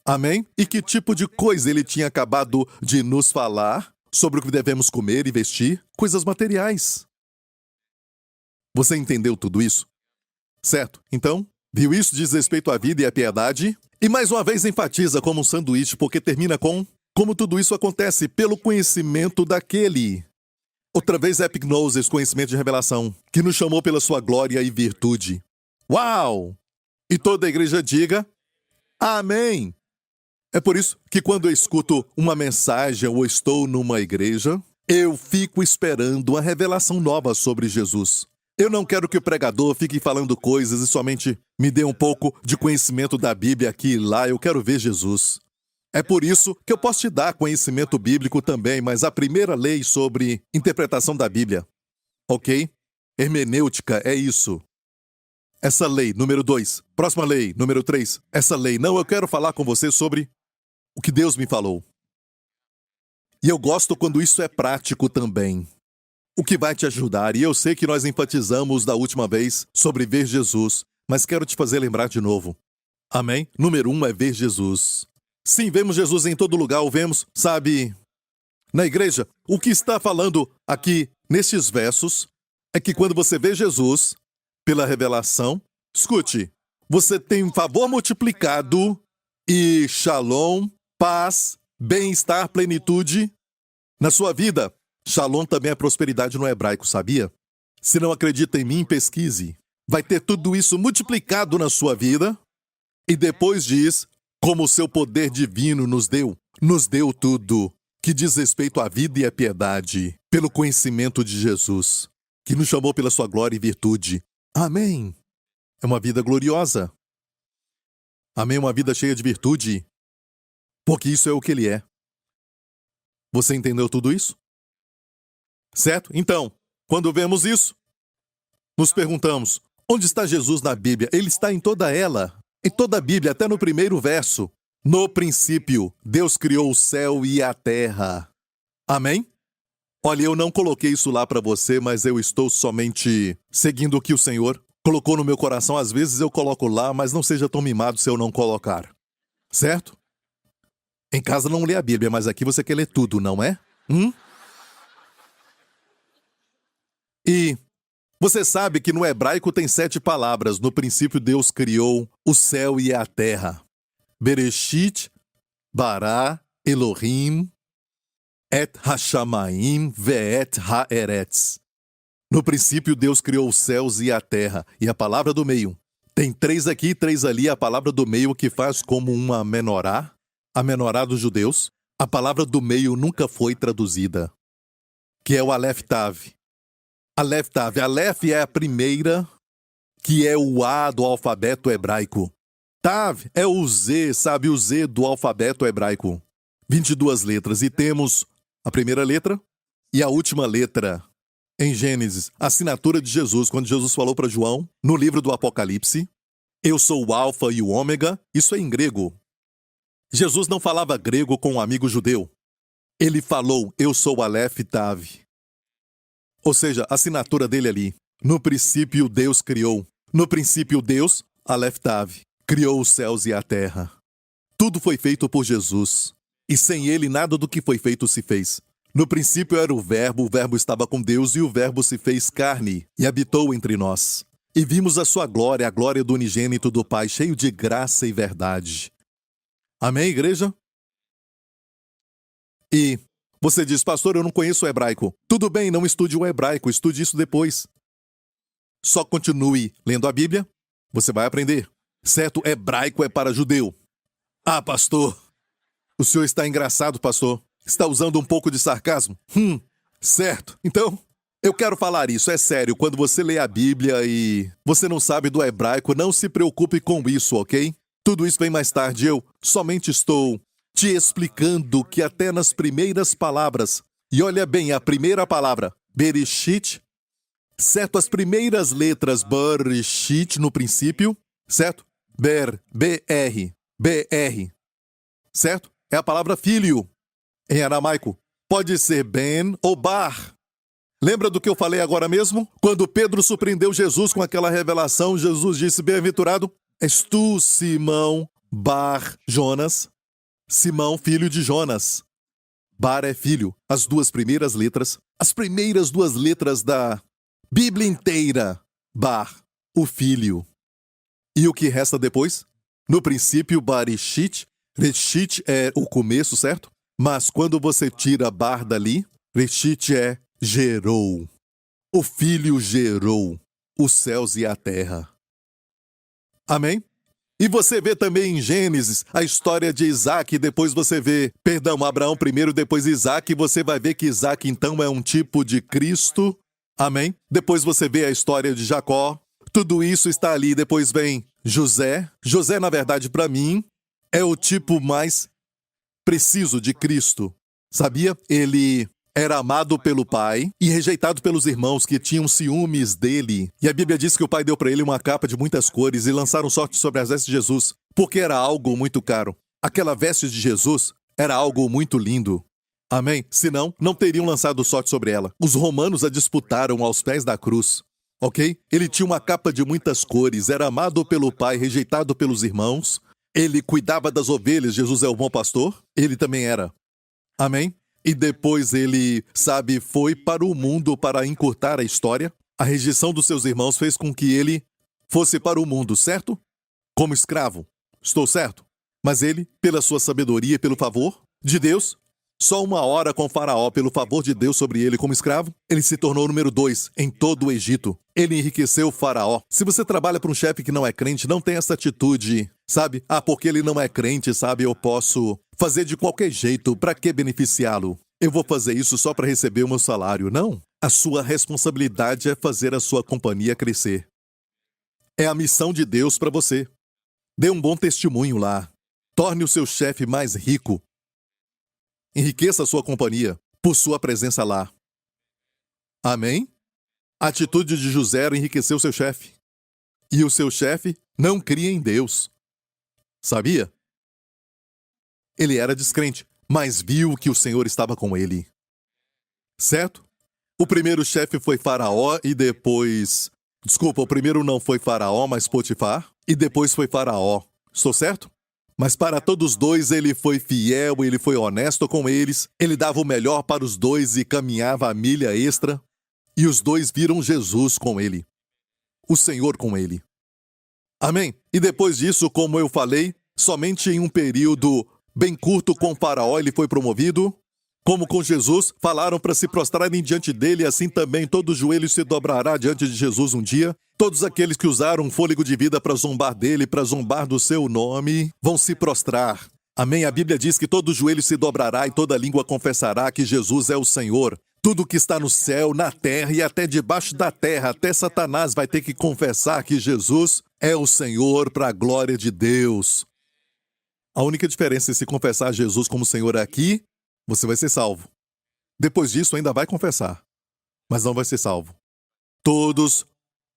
Speaker 1: Amém? E que tipo de coisa ele tinha acabado de nos falar? Sobre o que devemos comer e vestir, coisas materiais. Você entendeu tudo isso? Certo? Então, viu isso diz respeito à vida e à piedade? E mais uma vez enfatiza como um sanduíche, porque termina com como tudo isso acontece pelo conhecimento daquele. Outra vez epignosis, conhecimento de revelação, que nos chamou pela sua glória e virtude. Uau! E toda a igreja diga, amém! É por isso que quando eu escuto uma mensagem ou estou numa igreja, eu fico esperando uma revelação nova sobre Jesus. Eu não quero que o pregador fique falando coisas e somente me dê um pouco de conhecimento da Bíblia aqui e lá. Eu quero ver Jesus. É por isso que eu posso te dar conhecimento bíblico também, mas a primeira lei sobre interpretação da Bíblia. Ok? Hermenêutica é isso. Essa lei, número 2. Próxima lei, número 3. Essa lei. Não, eu quero falar com você sobre o que Deus me falou. E eu gosto quando isso é prático também. O que vai te ajudar. E eu sei que nós enfatizamos da última vez sobre ver Jesus, mas quero te fazer lembrar de novo. Amém? Número 1 é ver Jesus. Sim, vemos Jesus em todo lugar, o vemos, sabe, na igreja. O que está falando aqui nestes versos é que quando você vê Jesus, pela revelação, escute, você tem um favor multiplicado e shalom, paz, bem-estar, plenitude na sua vida. Shalom também é prosperidade no hebraico, sabia? Se não acredita em mim, pesquise. Vai ter tudo isso multiplicado na sua vida. E depois diz, como o seu poder divino nos deu tudo que diz respeito à vida e à piedade, pelo conhecimento de Jesus, que nos chamou pela sua glória e virtude. Amém. É uma vida gloriosa. Amém, uma vida cheia de virtude. Porque isso é o que ele é. Você entendeu tudo isso? Certo? Então, quando vemos isso, nos perguntamos, onde está Jesus na Bíblia? Ele está em toda ela. Em toda a Bíblia, até no primeiro verso. No princípio, Deus criou o céu e a terra. Amém? Olha, eu não coloquei isso lá para você, mas eu estou somente seguindo o que o Senhor colocou no meu coração. Às vezes eu coloco lá, mas não seja tão mimado se eu não colocar. Certo? Em casa não lê a Bíblia, mas aqui você quer ler tudo, não é? E você sabe que no hebraico tem 7 palavras. No princípio, Deus criou o céu e a terra. Bereshit, Bará, Elohim, Et Hashamayim, Ve'et Haaretz. No princípio, Deus criou os céus e a terra. E a palavra do meio. Tem 3 aqui e 3 ali. A palavra do meio que faz como uma menorá. A menorá dos judeus. A palavra do meio nunca foi traduzida. Que é o Aleph Tav. Aleph Tav. Aleph é a primeira que é o A do alfabeto hebraico. Tav é o Z, sabe, o Z do alfabeto hebraico. 22 letras, e temos a primeira letra e a última letra. Em Gênesis, a assinatura de Jesus, quando Jesus falou para João, no livro do Apocalipse, eu sou o Alfa e o Ômega, isso é em grego. Jesus não falava grego com um amigo judeu. Ele falou, eu sou o Aleph Tav. Ou seja, a assinatura dele ali. No princípio Deus criou. No princípio Deus, Aleph Tav, criou os céus e a terra. Tudo foi feito por Jesus. E sem ele nada do que foi feito se fez. No princípio era o Verbo estava com Deus e o Verbo se fez carne e habitou entre nós. E vimos a sua glória, a glória do unigênito do Pai, cheio de graça e verdade. Amém, igreja? E você diz, pastor, eu não conheço o hebraico. Tudo bem, não estude o hebraico, estude isso depois. Só continue lendo a Bíblia, você vai aprender. Certo, hebraico é para judeu. Ah, pastor, o senhor está engraçado, pastor. Está usando um pouco de sarcasmo? Certo. Então, eu quero falar isso, é sério. Quando você lê a Bíblia e você não sabe do hebraico, não se preocupe com isso, ok? Tudo isso vem mais tarde. Eu somente estou te explicando que até nas primeiras palavras, e olha bem, a primeira palavra, Bereshit, certo? As primeiras letras, Bereshit no princípio, certo? B-R, certo? É a palavra filho. Em aramaico, pode ser Ben ou Bar. Lembra do que eu falei agora mesmo? Quando Pedro surpreendeu Jesus com aquela revelação, Jesus disse, bem-aventurado és tu, Simão, Bar, Jonas. Simão, filho de Jonas. Bar é filho. As primeiras duas letras da Bíblia inteira. Bar, o filho. E o que resta depois? No princípio, Barishit. Reshit é o começo, certo? Mas quando você tira Bar dali, Reshit é gerou. O Filho gerou os céus e a terra. Amém? E você vê também em Gênesis a história de Isaac, depois você vê, Abraão primeiro, depois Isaac, e você vai ver que Isaac então é um tipo de Cristo. Amém? Depois você vê a história de Jacó. Tudo isso está ali. Depois vem José. José, na verdade, para mim, é o tipo mais preciso de Cristo. Sabia? Ele era amado pelo pai e rejeitado pelos irmãos que tinham ciúmes dele. E a Bíblia diz que o pai deu para ele uma capa de muitas cores e lançaram sorte sobre as vestes de Jesus, porque era algo muito caro. Aquela veste de Jesus era algo muito lindo. Amém? Senão, não teriam lançado sorte sobre ela. Os romanos a disputaram aos pés da cruz. Ok? Ele tinha uma capa de muitas cores, era amado pelo pai, rejeitado pelos irmãos. Ele cuidava das ovelhas, Jesus é o bom pastor. Ele também era. Amém? E depois ele, foi para o mundo para encurtar a história. A rejeição dos seus irmãos fez com que ele fosse para o mundo, certo? Como escravo. Estou certo? Mas ele, pela sua sabedoria e pelo favor de Deus, só uma hora com Faraó, pelo favor de Deus sobre ele como escravo, ele se tornou o número 2 em todo o Egito. Ele enriqueceu o Faraó. Se você trabalha para um chefe que não é crente, não tem essa atitude, porque ele não é crente, eu posso fazer de qualquer jeito, para que beneficiá-lo? Eu vou fazer isso só para receber o meu salário. Não. A sua responsabilidade é fazer a sua companhia crescer. É a missão de Deus para você. Dê um bom testemunho lá. Torne o seu chefe mais rico. Enriqueça a sua companhia por sua presença lá. Amém? A atitude de José era enriquecer o seu chefe. E o seu chefe não cria em Deus. Sabia? Ele era descrente, mas viu que o Senhor estava com ele. Certo? O primeiro chefe foi Faraó e depois... o primeiro não foi Faraó, mas Potifar. E depois foi Faraó. Estou certo? Mas para todos dois ele foi fiel, ele foi honesto com eles, ele dava o melhor para os dois e caminhava a milha extra. E os dois viram Jesus com ele, o Senhor com ele. Amém? E depois disso, como eu falei, somente em um período bem curto com Faraó ele foi promovido. Como com Jesus, falaram para se prostrarem diante dele, assim também todo joelho se dobrará diante de Jesus um dia. Todos aqueles que usaram um fôlego de vida para zombar dele, para zombar do seu nome, vão se prostrar. Amém? A Bíblia diz que todo joelho se dobrará e toda língua confessará que Jesus é o Senhor. Tudo que está no céu, na terra e até debaixo da terra, até Satanás vai ter que confessar que Jesus é o Senhor para a glória de Deus. A única diferença é se confessar Jesus como Senhor aqui, você vai ser salvo. Depois disso, ainda vai confessar, mas não vai ser salvo. Todos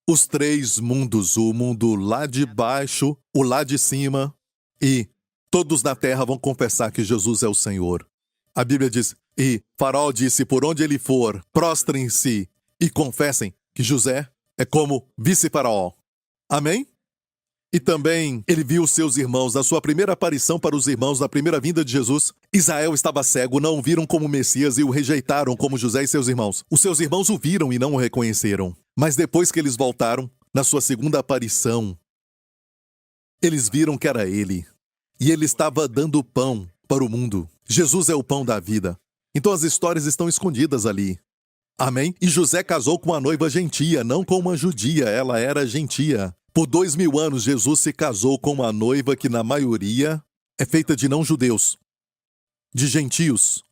Speaker 1: os três mundos, o mundo lá de baixo, o lá de cima e todos na terra vão confessar que Jesus é o Senhor. A Bíblia diz, e Faraó disse, por onde ele for, prostrem-se e confessem que José é como vice-faraó. Amém? E também ele viu seus irmãos, na sua primeira aparição para os irmãos, na primeira vinda de Jesus. Israel estava cego, não o viram como Messias e o rejeitaram como José e seus irmãos. Os seus irmãos o viram e não o reconheceram. Mas depois que eles voltaram, na sua segunda aparição, eles viram que era ele. E ele estava dando pão para o mundo. Jesus é o pão da vida. Então as histórias estão escondidas ali. Amém? E José casou com uma noiva gentia, não com uma judia, ela era gentia. Por 2000 anos, Jesus se casou com uma noiva que, na maioria, é feita de não-judeus, de gentios.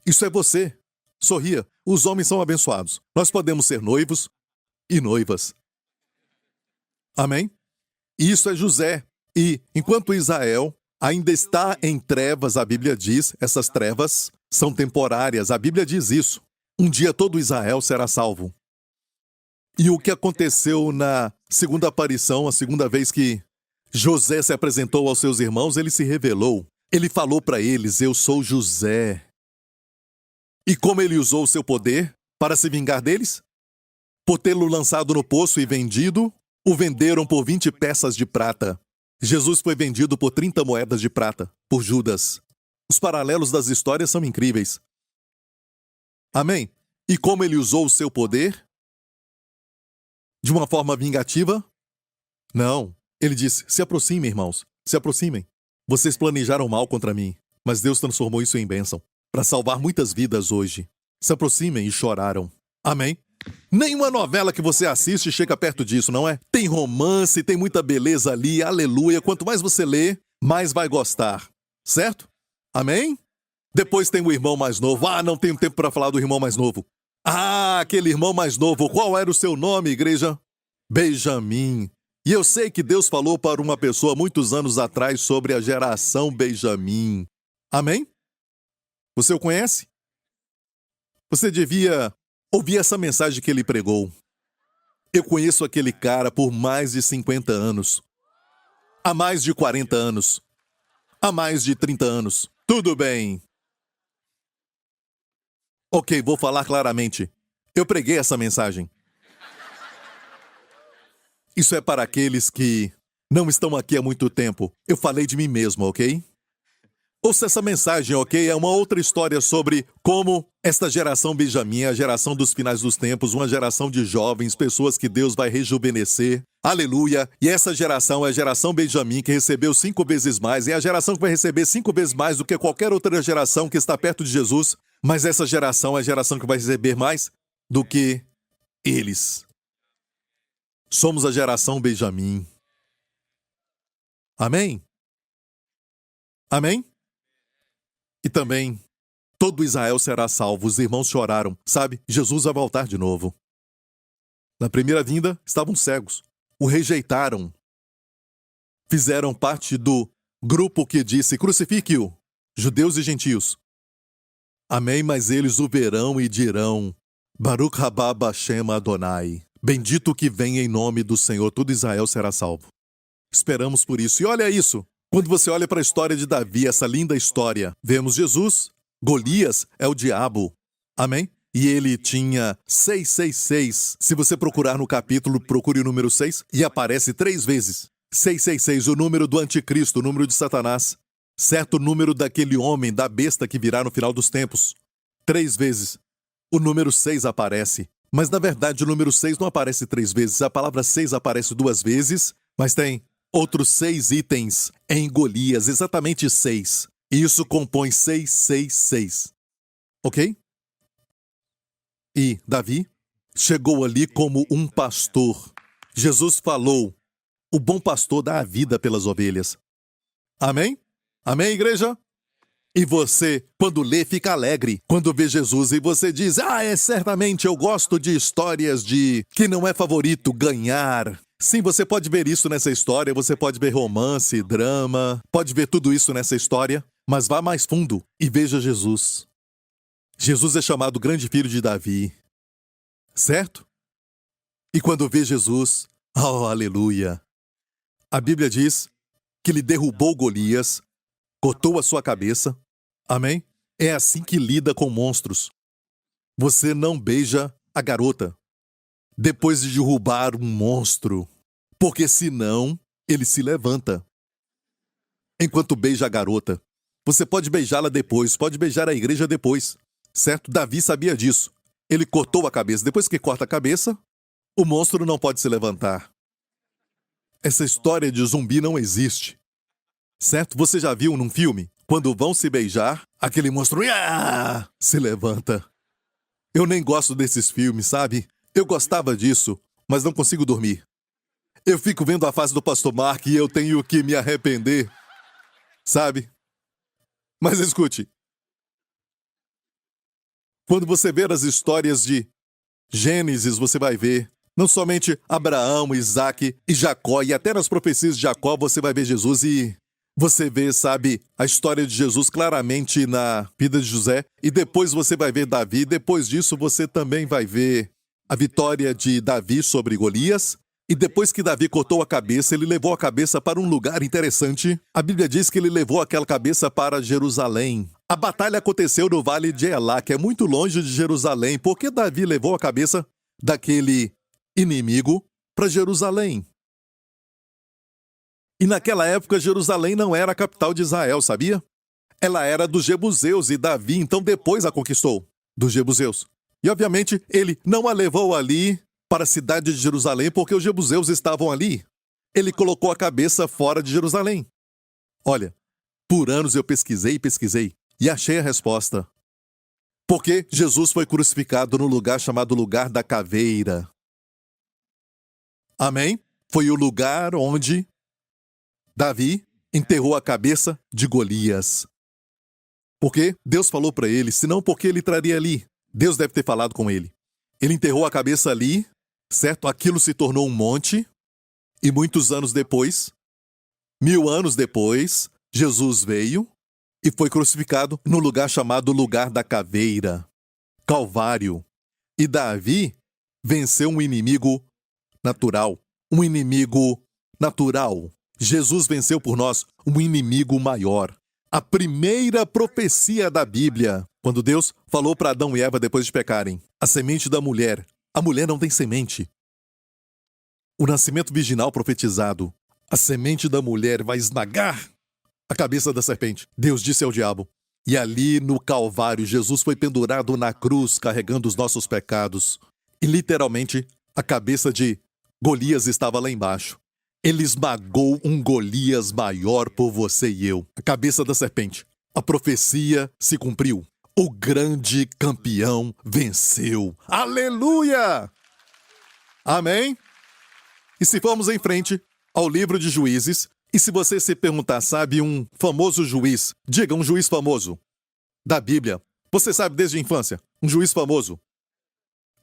Speaker 1: Isso é você. Sorria. Os homens são abençoados. Nós podemos ser noivos e noivas. Amém? Isso é José. E, enquanto Israel ainda está em trevas, a Bíblia diz, essas trevas são temporárias. A Bíblia diz isso. Um dia todo Israel será salvo. E o que aconteceu na segunda aparição, a segunda vez que José se apresentou aos seus irmãos, ele se revelou. Ele falou para eles, eu sou José. E como ele usou o seu poder para se vingar deles? Por tê-lo lançado no poço e vendido, o venderam por 20 peças de prata. Jesus foi vendido por 30 moedas de prata, por Judas. Os paralelos das histórias são incríveis. Amém? E como ele usou o seu poder? De uma forma vingativa? Não. Ele disse, se aproximem, irmãos. Se aproximem. Vocês planejaram mal contra mim, mas Deus transformou isso em bênção, para salvar muitas vidas hoje. Se aproximem e choraram. Amém? Nenhuma novela que você assiste chega perto disso, não é? Tem romance, tem muita beleza ali, aleluia. Quanto mais você lê, mais vai gostar. Certo? Amém? Depois tem o irmão mais novo. Ah, não tenho tempo para falar do irmão mais novo. Ah, aquele irmão mais novo. Qual era o seu nome, igreja? Benjamim. E eu sei que Deus falou para uma pessoa muitos anos atrás sobre a geração Benjamim. Amém? Você o conhece? Você devia ouvir essa mensagem que ele pregou. Eu conheço aquele cara por mais de 50 anos. Há mais de 40 anos. Há mais de 30 anos. Tudo bem. Ok, vou falar claramente. Eu preguei essa mensagem. Isso é para aqueles que não estão aqui há muito tempo. Eu falei de mim mesmo, ok? Ouça essa mensagem, ok? É uma outra história sobre como esta geração Benjamim é a geração dos finais dos tempos, uma geração de jovens, pessoas que Deus vai rejuvenescer. Aleluia! E essa geração é a geração Benjamim, que recebeu 5 vezes mais. É a geração que vai receber 5 vezes mais do que qualquer outra geração que está perto de Jesus. Mas essa geração é a geração que vai receber mais do que eles. Somos a geração Benjamim. Amém? Amém? E também, todo Israel será salvo. Os irmãos choraram. Sabe, Jesus vai voltar de novo. Na primeira vinda, estavam cegos. O rejeitaram. Fizeram parte do grupo que disse, crucifique-o, judeus e gentios. Amém, mas eles o verão e dirão, Baruch rabá Hashem Adonai. Bendito que vem em nome do Senhor, todo Israel será salvo. Esperamos por isso. E olha isso. Quando você olha para a história de Davi, essa linda história, vemos Jesus, Golias é o diabo. Amém? E ele tinha 666. Se você procurar no capítulo, procure o número 6 e aparece 3 vezes. 666, o número do anticristo, o número de Satanás. Certo número daquele homem, da besta que virá no final dos tempos. 3 vezes. O número 6 aparece. Mas, na verdade, o número 6 não aparece 3 vezes. A palavra 6 aparece 2 vezes, mas tem outros 6 itens em Golias, exatamente 6. E isso compõe 666. Ok? E Davi chegou ali como um pastor. Jesus falou, o bom pastor dá a vida pelas ovelhas. Amém? Amém, igreja? E você, quando lê, fica alegre. Quando vê Jesus e você diz, certamente eu gosto de histórias de que não é favorito ganhar. Sim, você pode ver isso nessa história, você pode ver romance, drama, pode ver tudo isso nessa história, mas vá mais fundo e veja Jesus. Jesus é chamado grande filho de Davi, certo? E quando vê Jesus, oh, aleluia! A Bíblia diz que ele derrubou Golias, cortou a sua cabeça. Amém? É assim que lida com monstros. Você não beija a garota depois de derrubar um monstro, porque senão ele se levanta. Enquanto beija a garota, você pode beijá-la depois, pode beijar a igreja depois, certo? Davi sabia disso. Ele cortou a cabeça. Depois que corta a cabeça, o monstro não pode se levantar. Essa história de zumbi não existe, certo? Você já viu num filme? Quando vão se beijar, aquele monstro se levanta. Eu nem gosto desses filmes, sabe? Eu gostava disso, mas não consigo dormir. Eu fico vendo a face do pastor Mark e eu tenho que me arrepender, sabe? Mas escute. Quando você ver as histórias de Gênesis, você vai ver não somente Abraão, Isaac e Jacó, e até nas profecias de Jacó você vai ver Jesus e você vê, sabe, a história de Jesus claramente na vida de José, e depois você vai ver Davi, depois disso você também vai ver a vitória de Davi sobre Golias, e depois que Davi cortou a cabeça, ele levou a cabeça para um lugar interessante. A Bíblia diz que ele levou aquela cabeça para Jerusalém. A batalha aconteceu no Vale de Elá, que é muito longe de Jerusalém. Por que Davi levou a cabeça daquele inimigo para Jerusalém? E naquela época, Jerusalém não era a capital de Israel, sabia? Ela era dos jebuseus e Davi, então, depois a conquistou dos jebuseus. E, obviamente, ele não a levou ali para a cidade de Jerusalém porque os jebuseus estavam ali. Ele colocou a cabeça fora de Jerusalém. Olha, por anos eu pesquisei e achei a resposta. Porque Jesus foi crucificado no lugar chamado Lugar da Caveira. Amém? Foi o lugar onde Davi enterrou a cabeça de Golias. Porque Deus falou para ele, senão porque ele traria ali. Deus deve ter falado com ele. Ele enterrou a cabeça ali, certo? Aquilo se tornou um monte. E muitos anos depois, 1000 anos depois, Jesus veio e foi crucificado no lugar chamado Lugar da Caveira, Calvário. E Davi venceu um inimigo natural. Um inimigo natural. Jesus venceu por nós um inimigo maior. A primeira profecia da Bíblia, quando Deus falou para Adão e Eva depois de pecarem, a semente da mulher. A mulher não tem semente. O nascimento virginal profetizado, a semente da mulher vai esmagar a cabeça da serpente. Deus disse ao diabo. E ali no Calvário, Jesus foi pendurado na cruz, carregando os nossos pecados. E literalmente, a cabeça de Golias estava lá embaixo. Ele esmagou um Golias maior por você e eu. A cabeça da serpente. A profecia se cumpriu. O grande campeão venceu. Aleluia! Amém? E se formos em frente ao livro de Juízes, e se você se perguntar, sabe, um famoso juiz, diga um juiz famoso da Bíblia. Você sabe desde a infância, um juiz famoso.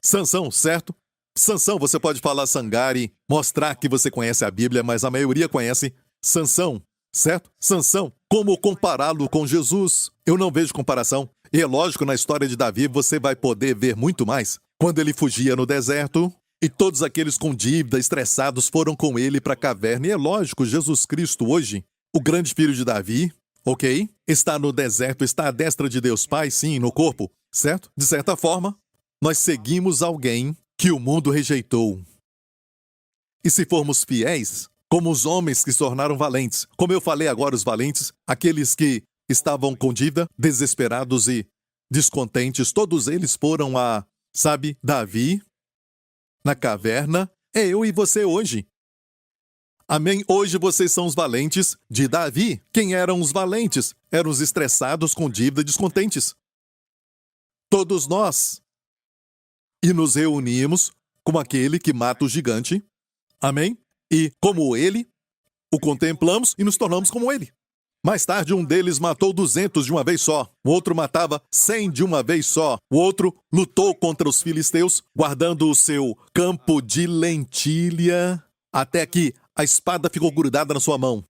Speaker 1: Sansão, certo? Sansão, você pode falar Sangari, mostrar que você conhece a Bíblia, mas a maioria conhece Sansão, certo? Sansão, como compará-lo com Jesus? Eu não vejo comparação. E é lógico, na história de Davi, você vai poder ver muito mais. Quando ele fugia no deserto, e todos aqueles com dívida, estressados, foram com ele para a caverna. E é lógico, Jesus Cristo hoje, o grande filho de Davi, ok? Está no deserto, está à destra de Deus Pai, sim, no corpo, certo? De certa forma, nós seguimos alguém que o mundo rejeitou. E se formos fiéis, como os homens que se tornaram valentes, como eu falei agora, os valentes, aqueles que estavam com dívida, desesperados e descontentes, todos eles foram a, sabe, Davi, na caverna, é eu e você hoje. Amém? Hoje vocês são os valentes de Davi. Quem eram os valentes? Eram os estressados com dívida e descontentes. Todos nós. E nos reunimos com aquele que mata o gigante. Amém? E como ele, o contemplamos e nos tornamos como ele. Mais tarde, um deles matou 200 de uma vez só. O outro matava 100 de uma vez só. O outro lutou contra os filisteus, guardando o seu campo de lentilha, até que a espada ficou grudada na sua mão.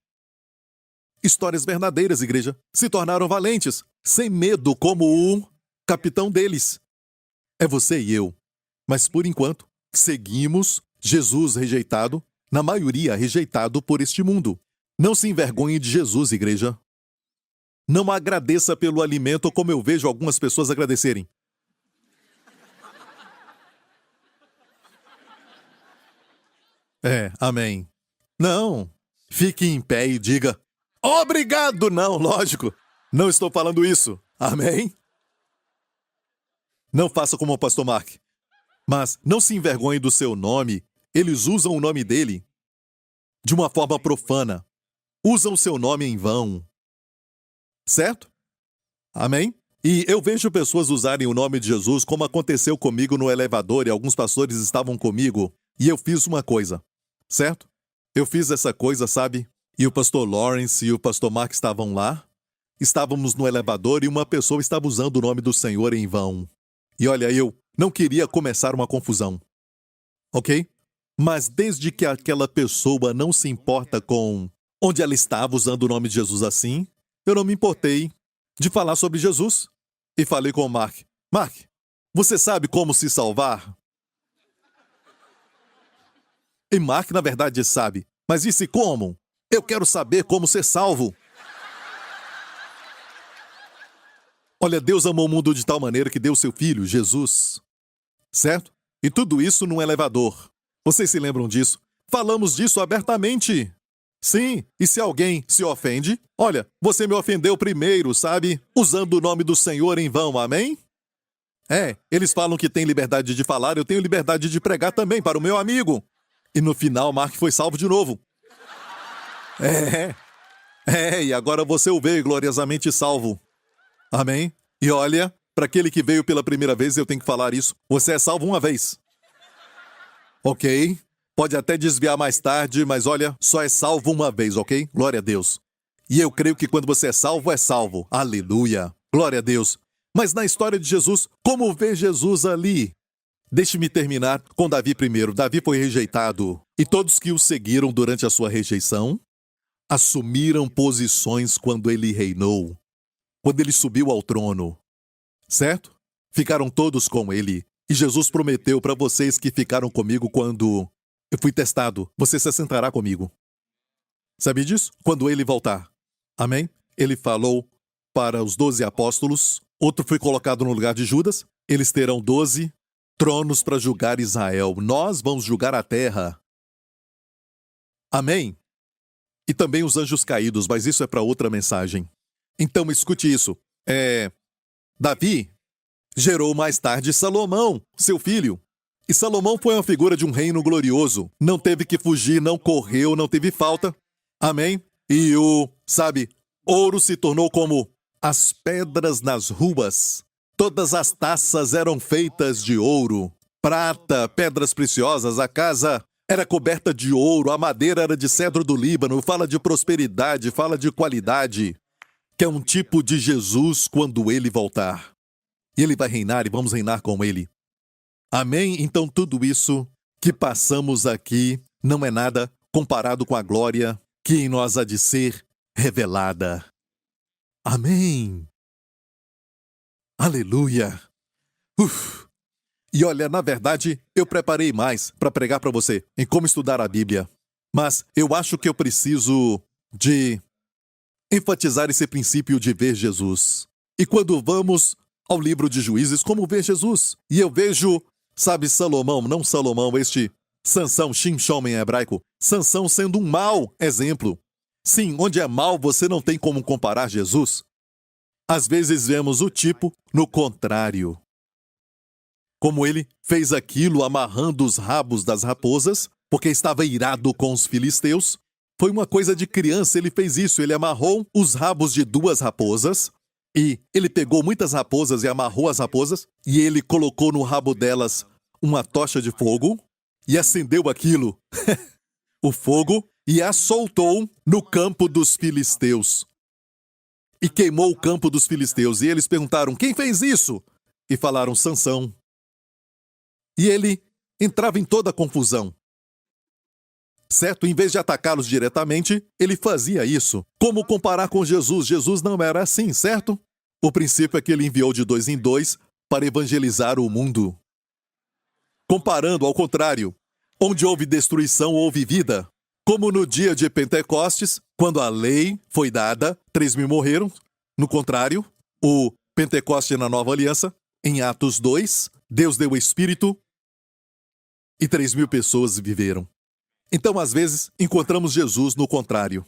Speaker 1: Histórias verdadeiras, igreja. Se tornaram valentes, sem medo, como o capitão deles. É você e eu. Mas, por enquanto, seguimos Jesus rejeitado, na maioria rejeitado por este mundo. Não se envergonhe de Jesus, igreja. Não agradeça pelo alimento como eu vejo algumas pessoas agradecerem. Amém. Não, fique em pé e diga, obrigado! Não, lógico. Não estou falando isso. Amém? Não faça como o pastor Mark. Mas não se envergonhe do seu nome. Eles usam o nome dele de uma forma profana. Usam o seu nome em vão. Certo? Amém? E eu vejo pessoas usarem o nome de Jesus como aconteceu comigo no elevador e alguns pastores estavam comigo e eu fiz uma coisa. Certo? Eu fiz essa coisa, sabe? E o pastor Lawrence e o pastor Mark estavam lá. Estávamos no elevador e uma pessoa estava usando o nome do Senhor em vão. E olha, eu não queria começar uma confusão. Ok? Mas desde que aquela pessoa não se importa com onde ela estava usando o nome de Jesus assim, eu não me importei de falar sobre Jesus. E falei com o Mark. Mark, você sabe como se salvar? E Mark, na verdade, sabe. Mas disse como? Eu quero saber como ser salvo. Olha, Deus amou o mundo de tal maneira que deu seu filho, Jesus. Certo? E tudo isso num elevador. Vocês se lembram disso? Falamos disso abertamente. Sim, e se alguém se ofende, olha, você me ofendeu primeiro, sabe? Usando o nome do Senhor em vão, amém? Eles falam que tem liberdade de falar, eu tenho liberdade de pregar também para o meu amigo. E no final, Mark foi salvo de novo. E agora você o veio gloriosamente salvo. Amém? E olha, para aquele que veio pela primeira vez, eu tenho que falar isso. Você é salvo uma vez. Ok? Pode até desviar mais tarde, mas olha, só é salvo uma vez, ok? Glória a Deus. E eu creio que quando você é salvo, é salvo. Aleluia. Glória a Deus. Mas na história de Jesus, como vê Jesus ali? Deixe-me terminar com Davi primeiro. Davi foi rejeitado. E todos que o seguiram durante a sua rejeição assumiram posições quando ele reinou. Quando ele subiu ao trono. Certo? Ficaram todos com ele. E Jesus prometeu para vocês que ficaram comigo quando eu fui testado. Você se assentará comigo. Sabe disso? Quando ele voltar. Amém? Ele falou para os 12 apóstolos. Outro foi colocado no lugar de Judas. Eles terão 12 tronos para julgar Israel. Nós vamos julgar a terra. Amém? E também os anjos caídos, mas isso é para outra mensagem. Então, escute isso. Davi gerou mais tarde Salomão, seu filho. E Salomão foi uma figura de um reino glorioso. Não teve que fugir, não correu, não teve falta. Amém? E ouro se tornou como as pedras nas ruas. Todas as taças eram feitas de ouro. Prata, pedras preciosas, a casa era coberta de ouro, a madeira era de cedro do Líbano. Fala de prosperidade, fala de qualidade, que é um tipo de Jesus quando ele voltar. E ele vai reinar e vamos reinar com ele. Amém? Então tudo isso que passamos aqui não é nada comparado com a glória que em nós há de ser revelada. Amém. Aleluia. E olha, na verdade, eu preparei mais para pregar para você em como estudar a Bíblia. Mas eu acho que eu preciso de enfatizar esse princípio de ver Jesus. E quando vamos ao livro de Juízes, como ver Jesus? E eu vejo, Salomão, não Salomão, Sansão, Shimshon em hebraico, Sansão sendo um mau exemplo. Sim, onde é mau, você não tem como comparar Jesus. Às vezes vemos o tipo no contrário. Como ele fez aquilo amarrando os rabos das raposas, porque estava irado com os filisteus. Foi uma coisa de criança, ele fez isso, ele amarrou os rabos de 2 raposas, e ele pegou muitas raposas e amarrou as raposas, e ele colocou no rabo delas uma tocha de fogo, e acendeu aquilo, o fogo, e a soltou no campo dos filisteus. e queimou o campo dos filisteus. E eles perguntaram, quem fez isso? E falaram, Sansão. E ele entrava em toda a confusão. Certo? Em vez de atacá-los diretamente, ele fazia isso. Como comparar com Jesus? Jesus não era assim, certo? O princípio é que ele enviou de 2 em 2 para evangelizar o mundo. Comparando, ao contrário, onde houve destruição, houve vida. Como no dia de Pentecostes, quando a lei foi dada, 3.000 morreram. No contrário, o Pentecoste na Nova Aliança, em Atos 2, Deus deu o Espírito e 3.000 pessoas viveram. Então, às vezes, encontramos Jesus no contrário.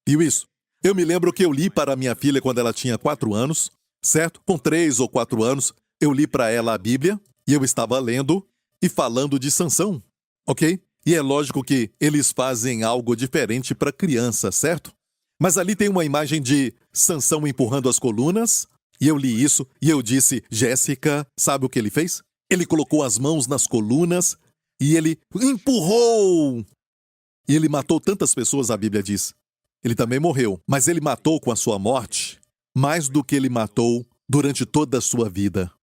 Speaker 1: E isso? Eu me lembro que eu li para minha filha quando ela tinha 4 anos, certo? Com 3 ou 4 anos, eu li para ela a Bíblia e eu estava lendo e falando de Sansão, ok? E é lógico que eles fazem algo diferente para criança, certo? Mas ali tem uma imagem de Sansão empurrando as colunas, e eu li isso e eu disse, Jéssica, sabe o que ele fez? Ele colocou as mãos nas colunas e ele empurrou! E ele matou tantas pessoas, a Bíblia diz. Ele também morreu, mas ele matou com a sua morte mais do que ele matou durante toda a sua vida.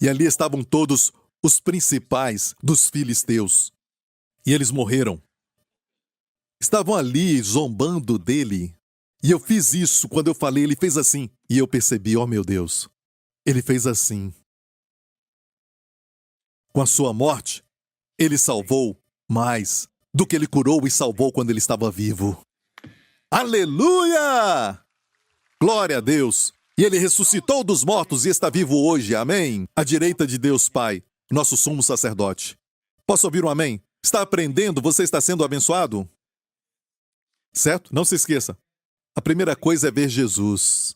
Speaker 1: E ali estavam todos os principais dos filisteus. E eles morreram. Estavam ali zombando dele. E eu fiz isso quando eu falei, ele fez assim. E eu percebi, oh meu Deus, ele fez assim. Com a sua morte, ele salvou mais do que ele curou e salvou quando ele estava vivo. Aleluia! Glória a Deus! E ele ressuscitou dos mortos e está vivo hoje, amém? À direita de Deus Pai, nosso sumo sacerdote. Posso ouvir um amém? Está aprendendo? Você está sendo abençoado? Certo? Não se esqueça. A primeira coisa é ver Jesus.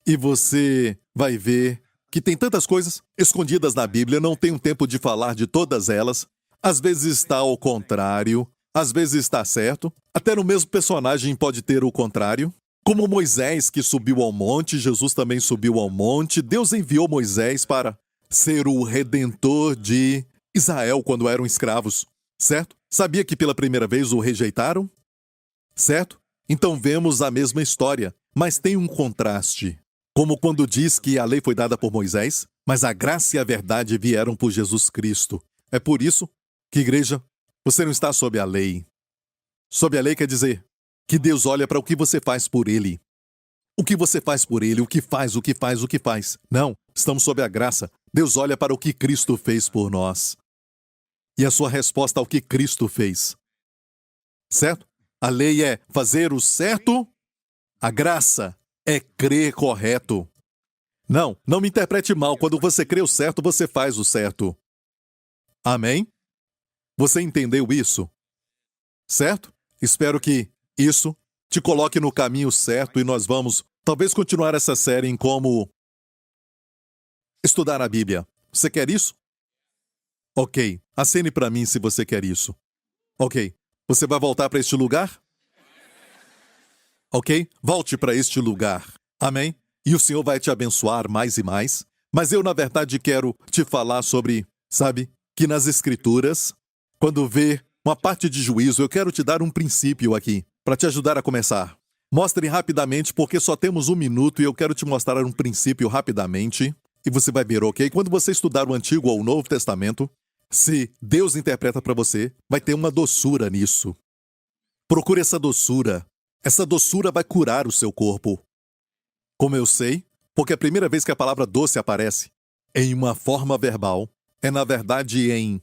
Speaker 1: E você vai ver que tem tantas coisas escondidas na Bíblia, não tenho tempo de falar de todas elas. Às vezes está ao contrário, às vezes está certo. Até no mesmo personagem pode ter o contrário. Como Moisés que subiu ao monte, Jesus também subiu ao monte. Deus enviou Moisés para ser o redentor de Israel quando eram escravos, certo? Sabia que pela primeira vez o rejeitaram? Certo? Então vemos a mesma história, mas tem um contraste. Como quando diz que a lei foi dada por Moisés, mas a graça e a verdade vieram por Jesus Cristo. É por isso que, igreja, você não está sob a lei. Sob a lei quer dizer que Deus olha para o que você faz por Ele. O que você faz por Ele, o que faz. Não, estamos sob a graça. Deus olha para o que Cristo fez por nós. E a sua resposta ao que Cristo fez. Certo? A lei é fazer o certo, a graça é crer correto. Não me interprete mal. Quando você crê o certo, você faz o certo. Amém? Você entendeu isso? Certo? Espero que isso te coloque no caminho certo e nós vamos, talvez, continuar essa série em como estudar a Bíblia. Você quer isso? Ok. Acene para mim se você quer isso. Ok. Você vai voltar para este lugar? Ok? Volte para este lugar. Amém? E o Senhor vai te abençoar mais e mais. Mas eu, na verdade, quero te falar sobre, sabe, que nas Escrituras, quando vê uma parte de juízo, eu quero te dar um princípio aqui, para te ajudar a começar. Mostre rapidamente, porque só temos 1 minuto e eu quero te mostrar um princípio rapidamente. E você vai ver, ok? Quando você estudar o Antigo ou o Novo Testamento, se Deus interpreta para você, vai ter uma doçura nisso. Procure essa doçura. Essa doçura vai curar o seu corpo. Como eu sei? Porque a primeira vez que a palavra doce aparece em uma forma verbal é, na verdade, em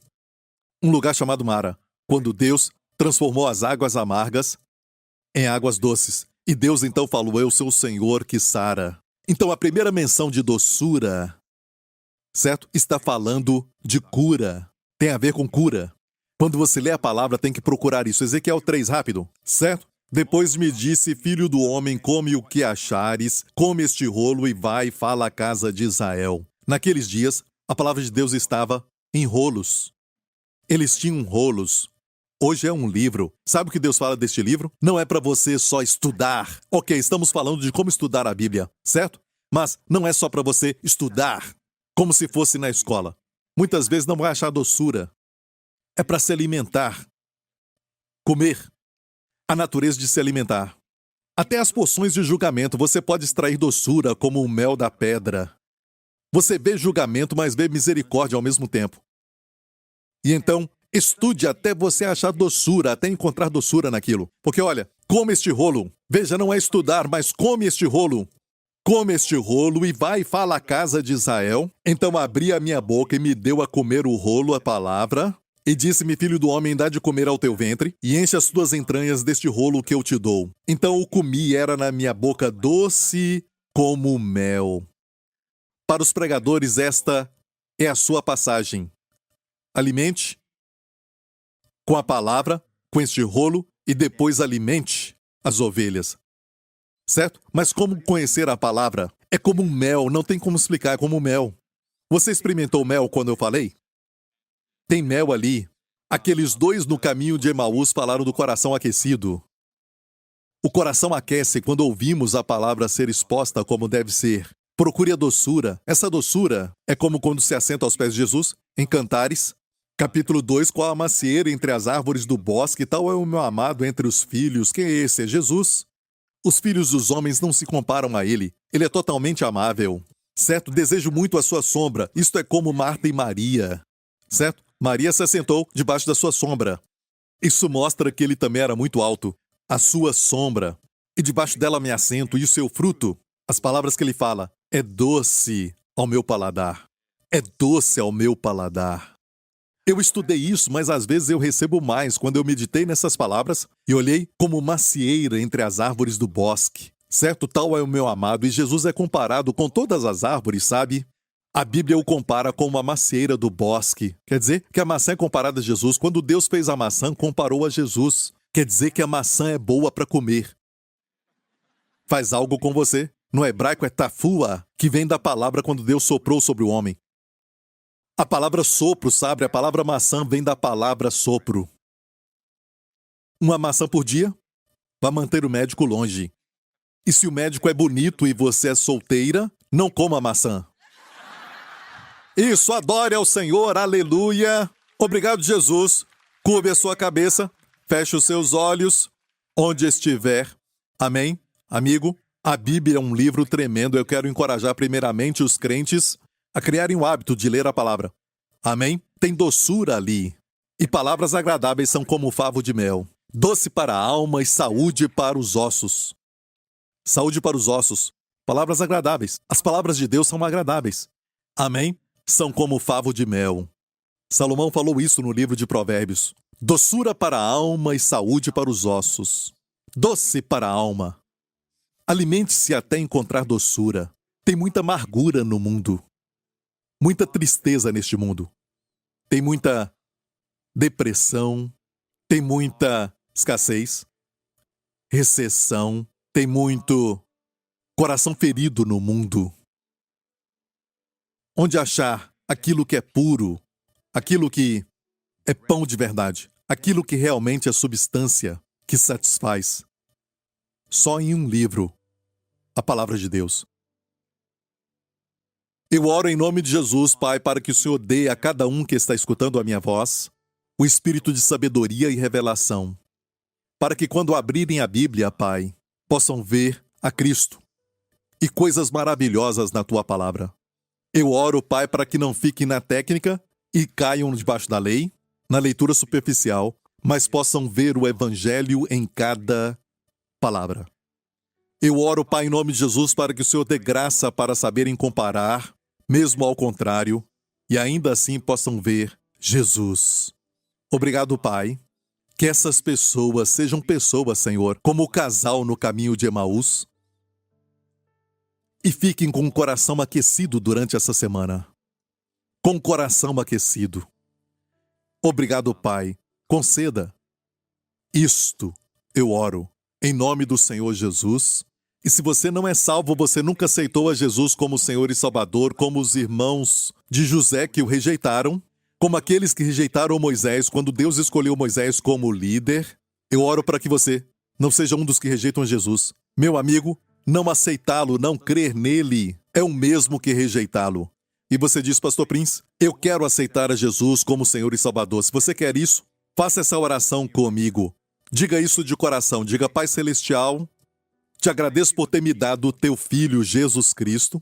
Speaker 1: um lugar chamado Mara, quando Deus transformou as águas amargas em águas doces. E Deus então falou, eu sou o Senhor que sara. Então a primeira menção de doçura, certo? Está falando de cura. Tem a ver com cura. Quando você lê a palavra, tem que procurar isso. Ezequiel 3, rápido, certo? Depois me disse, filho do homem, come o que achares, come este rolo e vai e fala à casa de Israel. Naqueles dias, a palavra de Deus estava em rolos. Eles tinham rolos. Hoje é um livro. Sabe o que Deus fala deste livro? Não é para você só estudar. Ok, estamos falando de como estudar a Bíblia, certo? Mas não é só para você estudar, como se fosse na escola. Muitas vezes não vai achar doçura. É para se alimentar. Comer. A natureza de se alimentar. Até as porções de julgamento você pode extrair doçura como o mel da pedra. Você vê julgamento, mas vê misericórdia ao mesmo tempo. E então, estude até você achar doçura, até encontrar doçura naquilo. Porque olha, come este rolo. Veja, não é estudar, mas come este rolo. Come este rolo e vai e fala à casa de Israel. Então abri a minha boca e me deu a comer o rolo, a palavra. E disse-me, filho do homem, dá de comer ao teu ventre, e enche as tuas entranhas deste rolo que eu te dou. Então o comi e era na minha boca doce como mel. Para os pregadores, esta é a sua passagem. Alimente com a palavra, com este rolo, e depois alimente as ovelhas. Certo? Mas como conhecer a palavra? É como um mel, não tem como explicar, é como um mel. Você experimentou mel quando eu falei? Tem mel ali. Aqueles dois no caminho de Emaús falaram do coração aquecido. O coração aquece quando ouvimos a palavra ser exposta como deve ser. Procure a doçura. Essa doçura é como quando se assenta aos pés de Jesus, em Cantares, capítulo 2, qual a macieira entre as árvores do bosque, tal é o meu amado entre os filhos. Quem é esse? É Jesus. Os filhos dos homens não se comparam a ele. Ele é totalmente amável. Certo? Desejo muito a sua sombra. Isto é como Marta e Maria. Certo? Maria se assentou debaixo da sua sombra. Isso mostra que ele também era muito alto. A sua sombra. E debaixo dela me assento. E o seu fruto, as palavras que ele fala, é doce ao meu paladar. É doce ao meu paladar. Eu estudei isso, mas às vezes eu recebo mais quando eu meditei nessas palavras e olhei como macieira entre as árvores do bosque. Certo? Tal é o meu amado. E Jesus é comparado com todas as árvores, sabe? A Bíblia o compara com uma macieira do bosque. Quer dizer que a maçã é comparada a Jesus. Quando Deus fez a maçã, comparou a Jesus. Quer dizer que a maçã é boa para comer. Faz algo com você. No hebraico é tafua, que vem da palavra quando Deus soprou sobre o homem. A palavra sopro, sabe? A palavra maçã vem da palavra sopro. Uma maçã por dia vai manter o médico longe. E se o médico é bonito e você é solteira, não coma maçã. Isso, adore ao Senhor, aleluia. Obrigado, Jesus. Curve a sua cabeça, feche os seus olhos, onde estiver. Amém? Amigo, a Bíblia é um livro tremendo. Eu quero encorajar primeiramente os crentes a criarem o hábito de ler a palavra. Amém? Tem doçura ali. E palavras agradáveis são como o favo de mel. Doce para a alma e saúde para os ossos. Saúde para os ossos. Palavras agradáveis. As palavras de Deus são agradáveis. Amém? São como o favo de mel. Salomão falou isso no livro de Provérbios. Doçura para a alma e saúde para os ossos. Doce para a alma. Alimente-se até encontrar doçura. Tem muita amargura no mundo. Muita tristeza neste mundo. Tem muita depressão. Tem muita escassez. Recessão. Tem muito coração ferido no mundo. Onde achar aquilo que é puro, aquilo que é pão de verdade, aquilo que realmente é substância que satisfaz? Só em um livro, a palavra de Deus. Eu oro em nome de Jesus, Pai, para que o Senhor dê a cada um que está escutando a minha voz o espírito de sabedoria e revelação, para que quando abrirem a Bíblia, Pai, possam ver a Cristo e coisas maravilhosas na Tua palavra. Eu oro, Pai, para que não fiquem na técnica e caiam debaixo da lei, na leitura superficial, mas possam ver o Evangelho em cada palavra. Eu oro, Pai, em nome de Jesus, para que o Senhor dê graça para saberem comparar, mesmo ao contrário, e ainda assim possam ver Jesus. Obrigado, Pai. Que essas pessoas sejam pessoas, Senhor, como o casal no caminho de Emaús, e fiquem com o coração aquecido durante essa semana. Com o coração aquecido. Obrigado, Pai. Conceda isto, eu oro, em nome do Senhor Jesus. E se você não é salvo, você nunca aceitou a Jesus como Senhor e Salvador, como os irmãos de José que o rejeitaram, como aqueles que rejeitaram Moisés quando Deus escolheu Moisés como líder, eu oro para que você não seja um dos que rejeitam Jesus. Meu amigo, não aceitá-lo, não crer nele, é o mesmo que rejeitá-lo. E você diz, Pastor Prince, eu quero aceitar a Jesus como Senhor e Salvador. Se você quer isso, faça essa oração comigo. Diga isso de coração. Diga, Pai Celestial, Te agradeço por ter me dado o teu Filho, Jesus Cristo,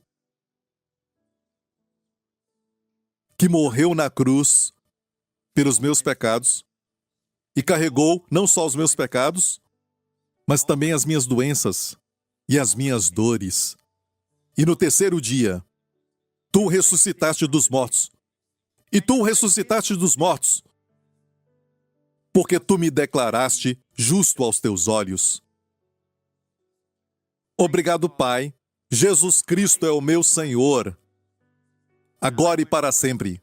Speaker 1: que morreu na cruz pelos meus pecados e carregou não só os meus pecados, mas também as minhas doenças e as minhas dores. E no terceiro dia, tu ressuscitaste dos mortos. E tu ressuscitaste dos mortos, porque tu me declaraste justo aos teus olhos. Obrigado, Pai. Jesus Cristo é o meu Senhor, agora e para sempre.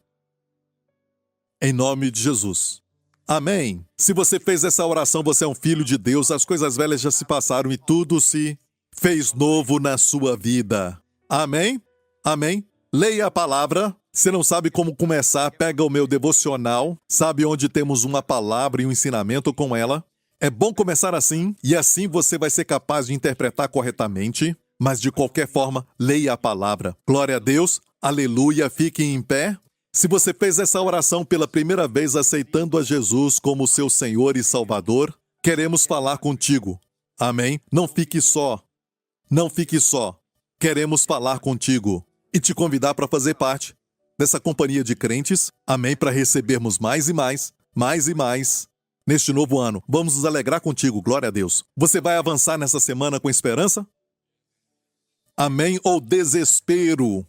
Speaker 1: Em nome de Jesus. Amém. Se você fez essa oração, você é um filho de Deus, as coisas velhas já se passaram e tudo se fez novo na sua vida. Amém? Amém? Leia a palavra. Se não sabe como começar, pega o meu devocional, sabe onde temos uma palavra e um ensinamento com ela. É bom começar assim, e assim você vai ser capaz de interpretar corretamente, mas de qualquer forma, leia a palavra. Glória a Deus, aleluia, fique em pé. Se você fez essa oração pela primeira vez aceitando a Jesus como seu Senhor e Salvador, queremos falar contigo. Amém? Não fique só. Não fique só. Queremos falar contigo e te convidar para fazer parte dessa companhia de crentes, amém, para recebermos mais e mais neste novo ano. Vamos nos alegrar contigo, glória a Deus. Você vai avançar nessa semana com esperança? Amém? Ou desespero?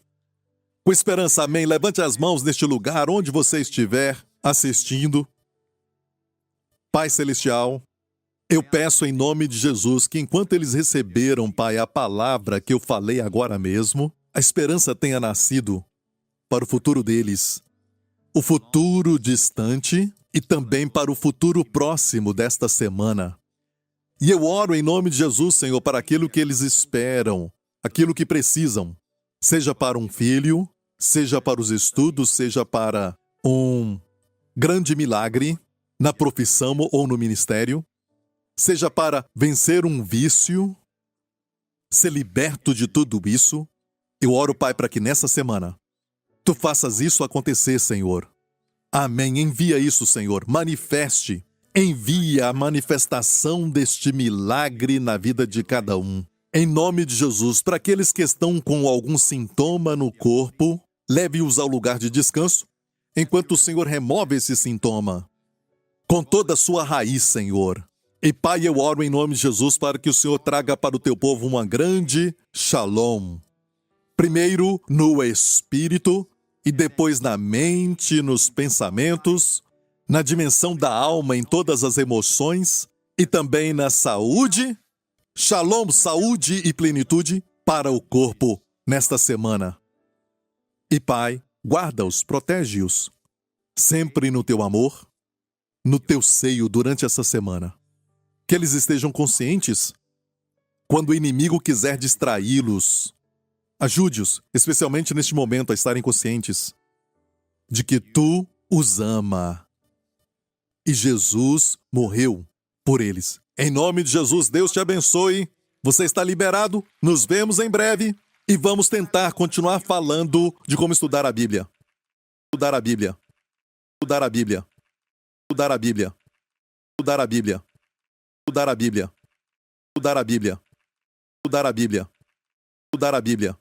Speaker 1: Com esperança, amém. Levante as mãos neste lugar, onde você estiver assistindo. Pai Celestial, eu peço em nome de Jesus que enquanto eles receberam, Pai, a palavra que eu falei agora mesmo, a esperança tenha nascido para o futuro deles, o futuro distante e também para o futuro próximo desta semana. E eu oro em nome de Jesus, Senhor, para aquilo que eles esperam, aquilo que precisam, seja para um filho, seja para os estudos, seja para um grande milagre na profissão ou no ministério, seja para vencer um vício, ser liberto de tudo isso. Eu oro, Pai, para que nessa semana tu faças isso acontecer, Senhor. Amém. Envia isso, Senhor. Manifeste. Envia a manifestação deste milagre na vida de cada um. Em nome de Jesus, para aqueles que estão com algum sintoma no corpo, leve-os ao lugar de descanso, enquanto o Senhor remove esse sintoma com toda a sua raiz, Senhor. E, Pai, eu oro em nome de Jesus para que o Senhor traga para o teu povo uma grande shalom. Primeiro no espírito, e depois na mente, nos pensamentos, na dimensão da alma, em todas as emoções, e também na saúde. Shalom, saúde e plenitude para o corpo nesta semana. E Pai, guarda-os, protege-os, sempre no teu amor, no teu seio durante essa semana. Que eles estejam conscientes quando o inimigo quiser distraí-los. Ajude-os, especialmente neste momento, a estarem conscientes de que tu os ama. E Jesus morreu por eles. Em nome de Jesus, Deus te abençoe. Você está liberado. Nos vemos em breve. E vamos tentar continuar falando de como estudar a Bíblia. Estudar a Bíblia. Estudar a Bíblia. Estudar a Bíblia. Estudar a Bíblia. Estudar a Bíblia. Estudar a Bíblia. Estudar a Bíblia. Estudar a Bíblia.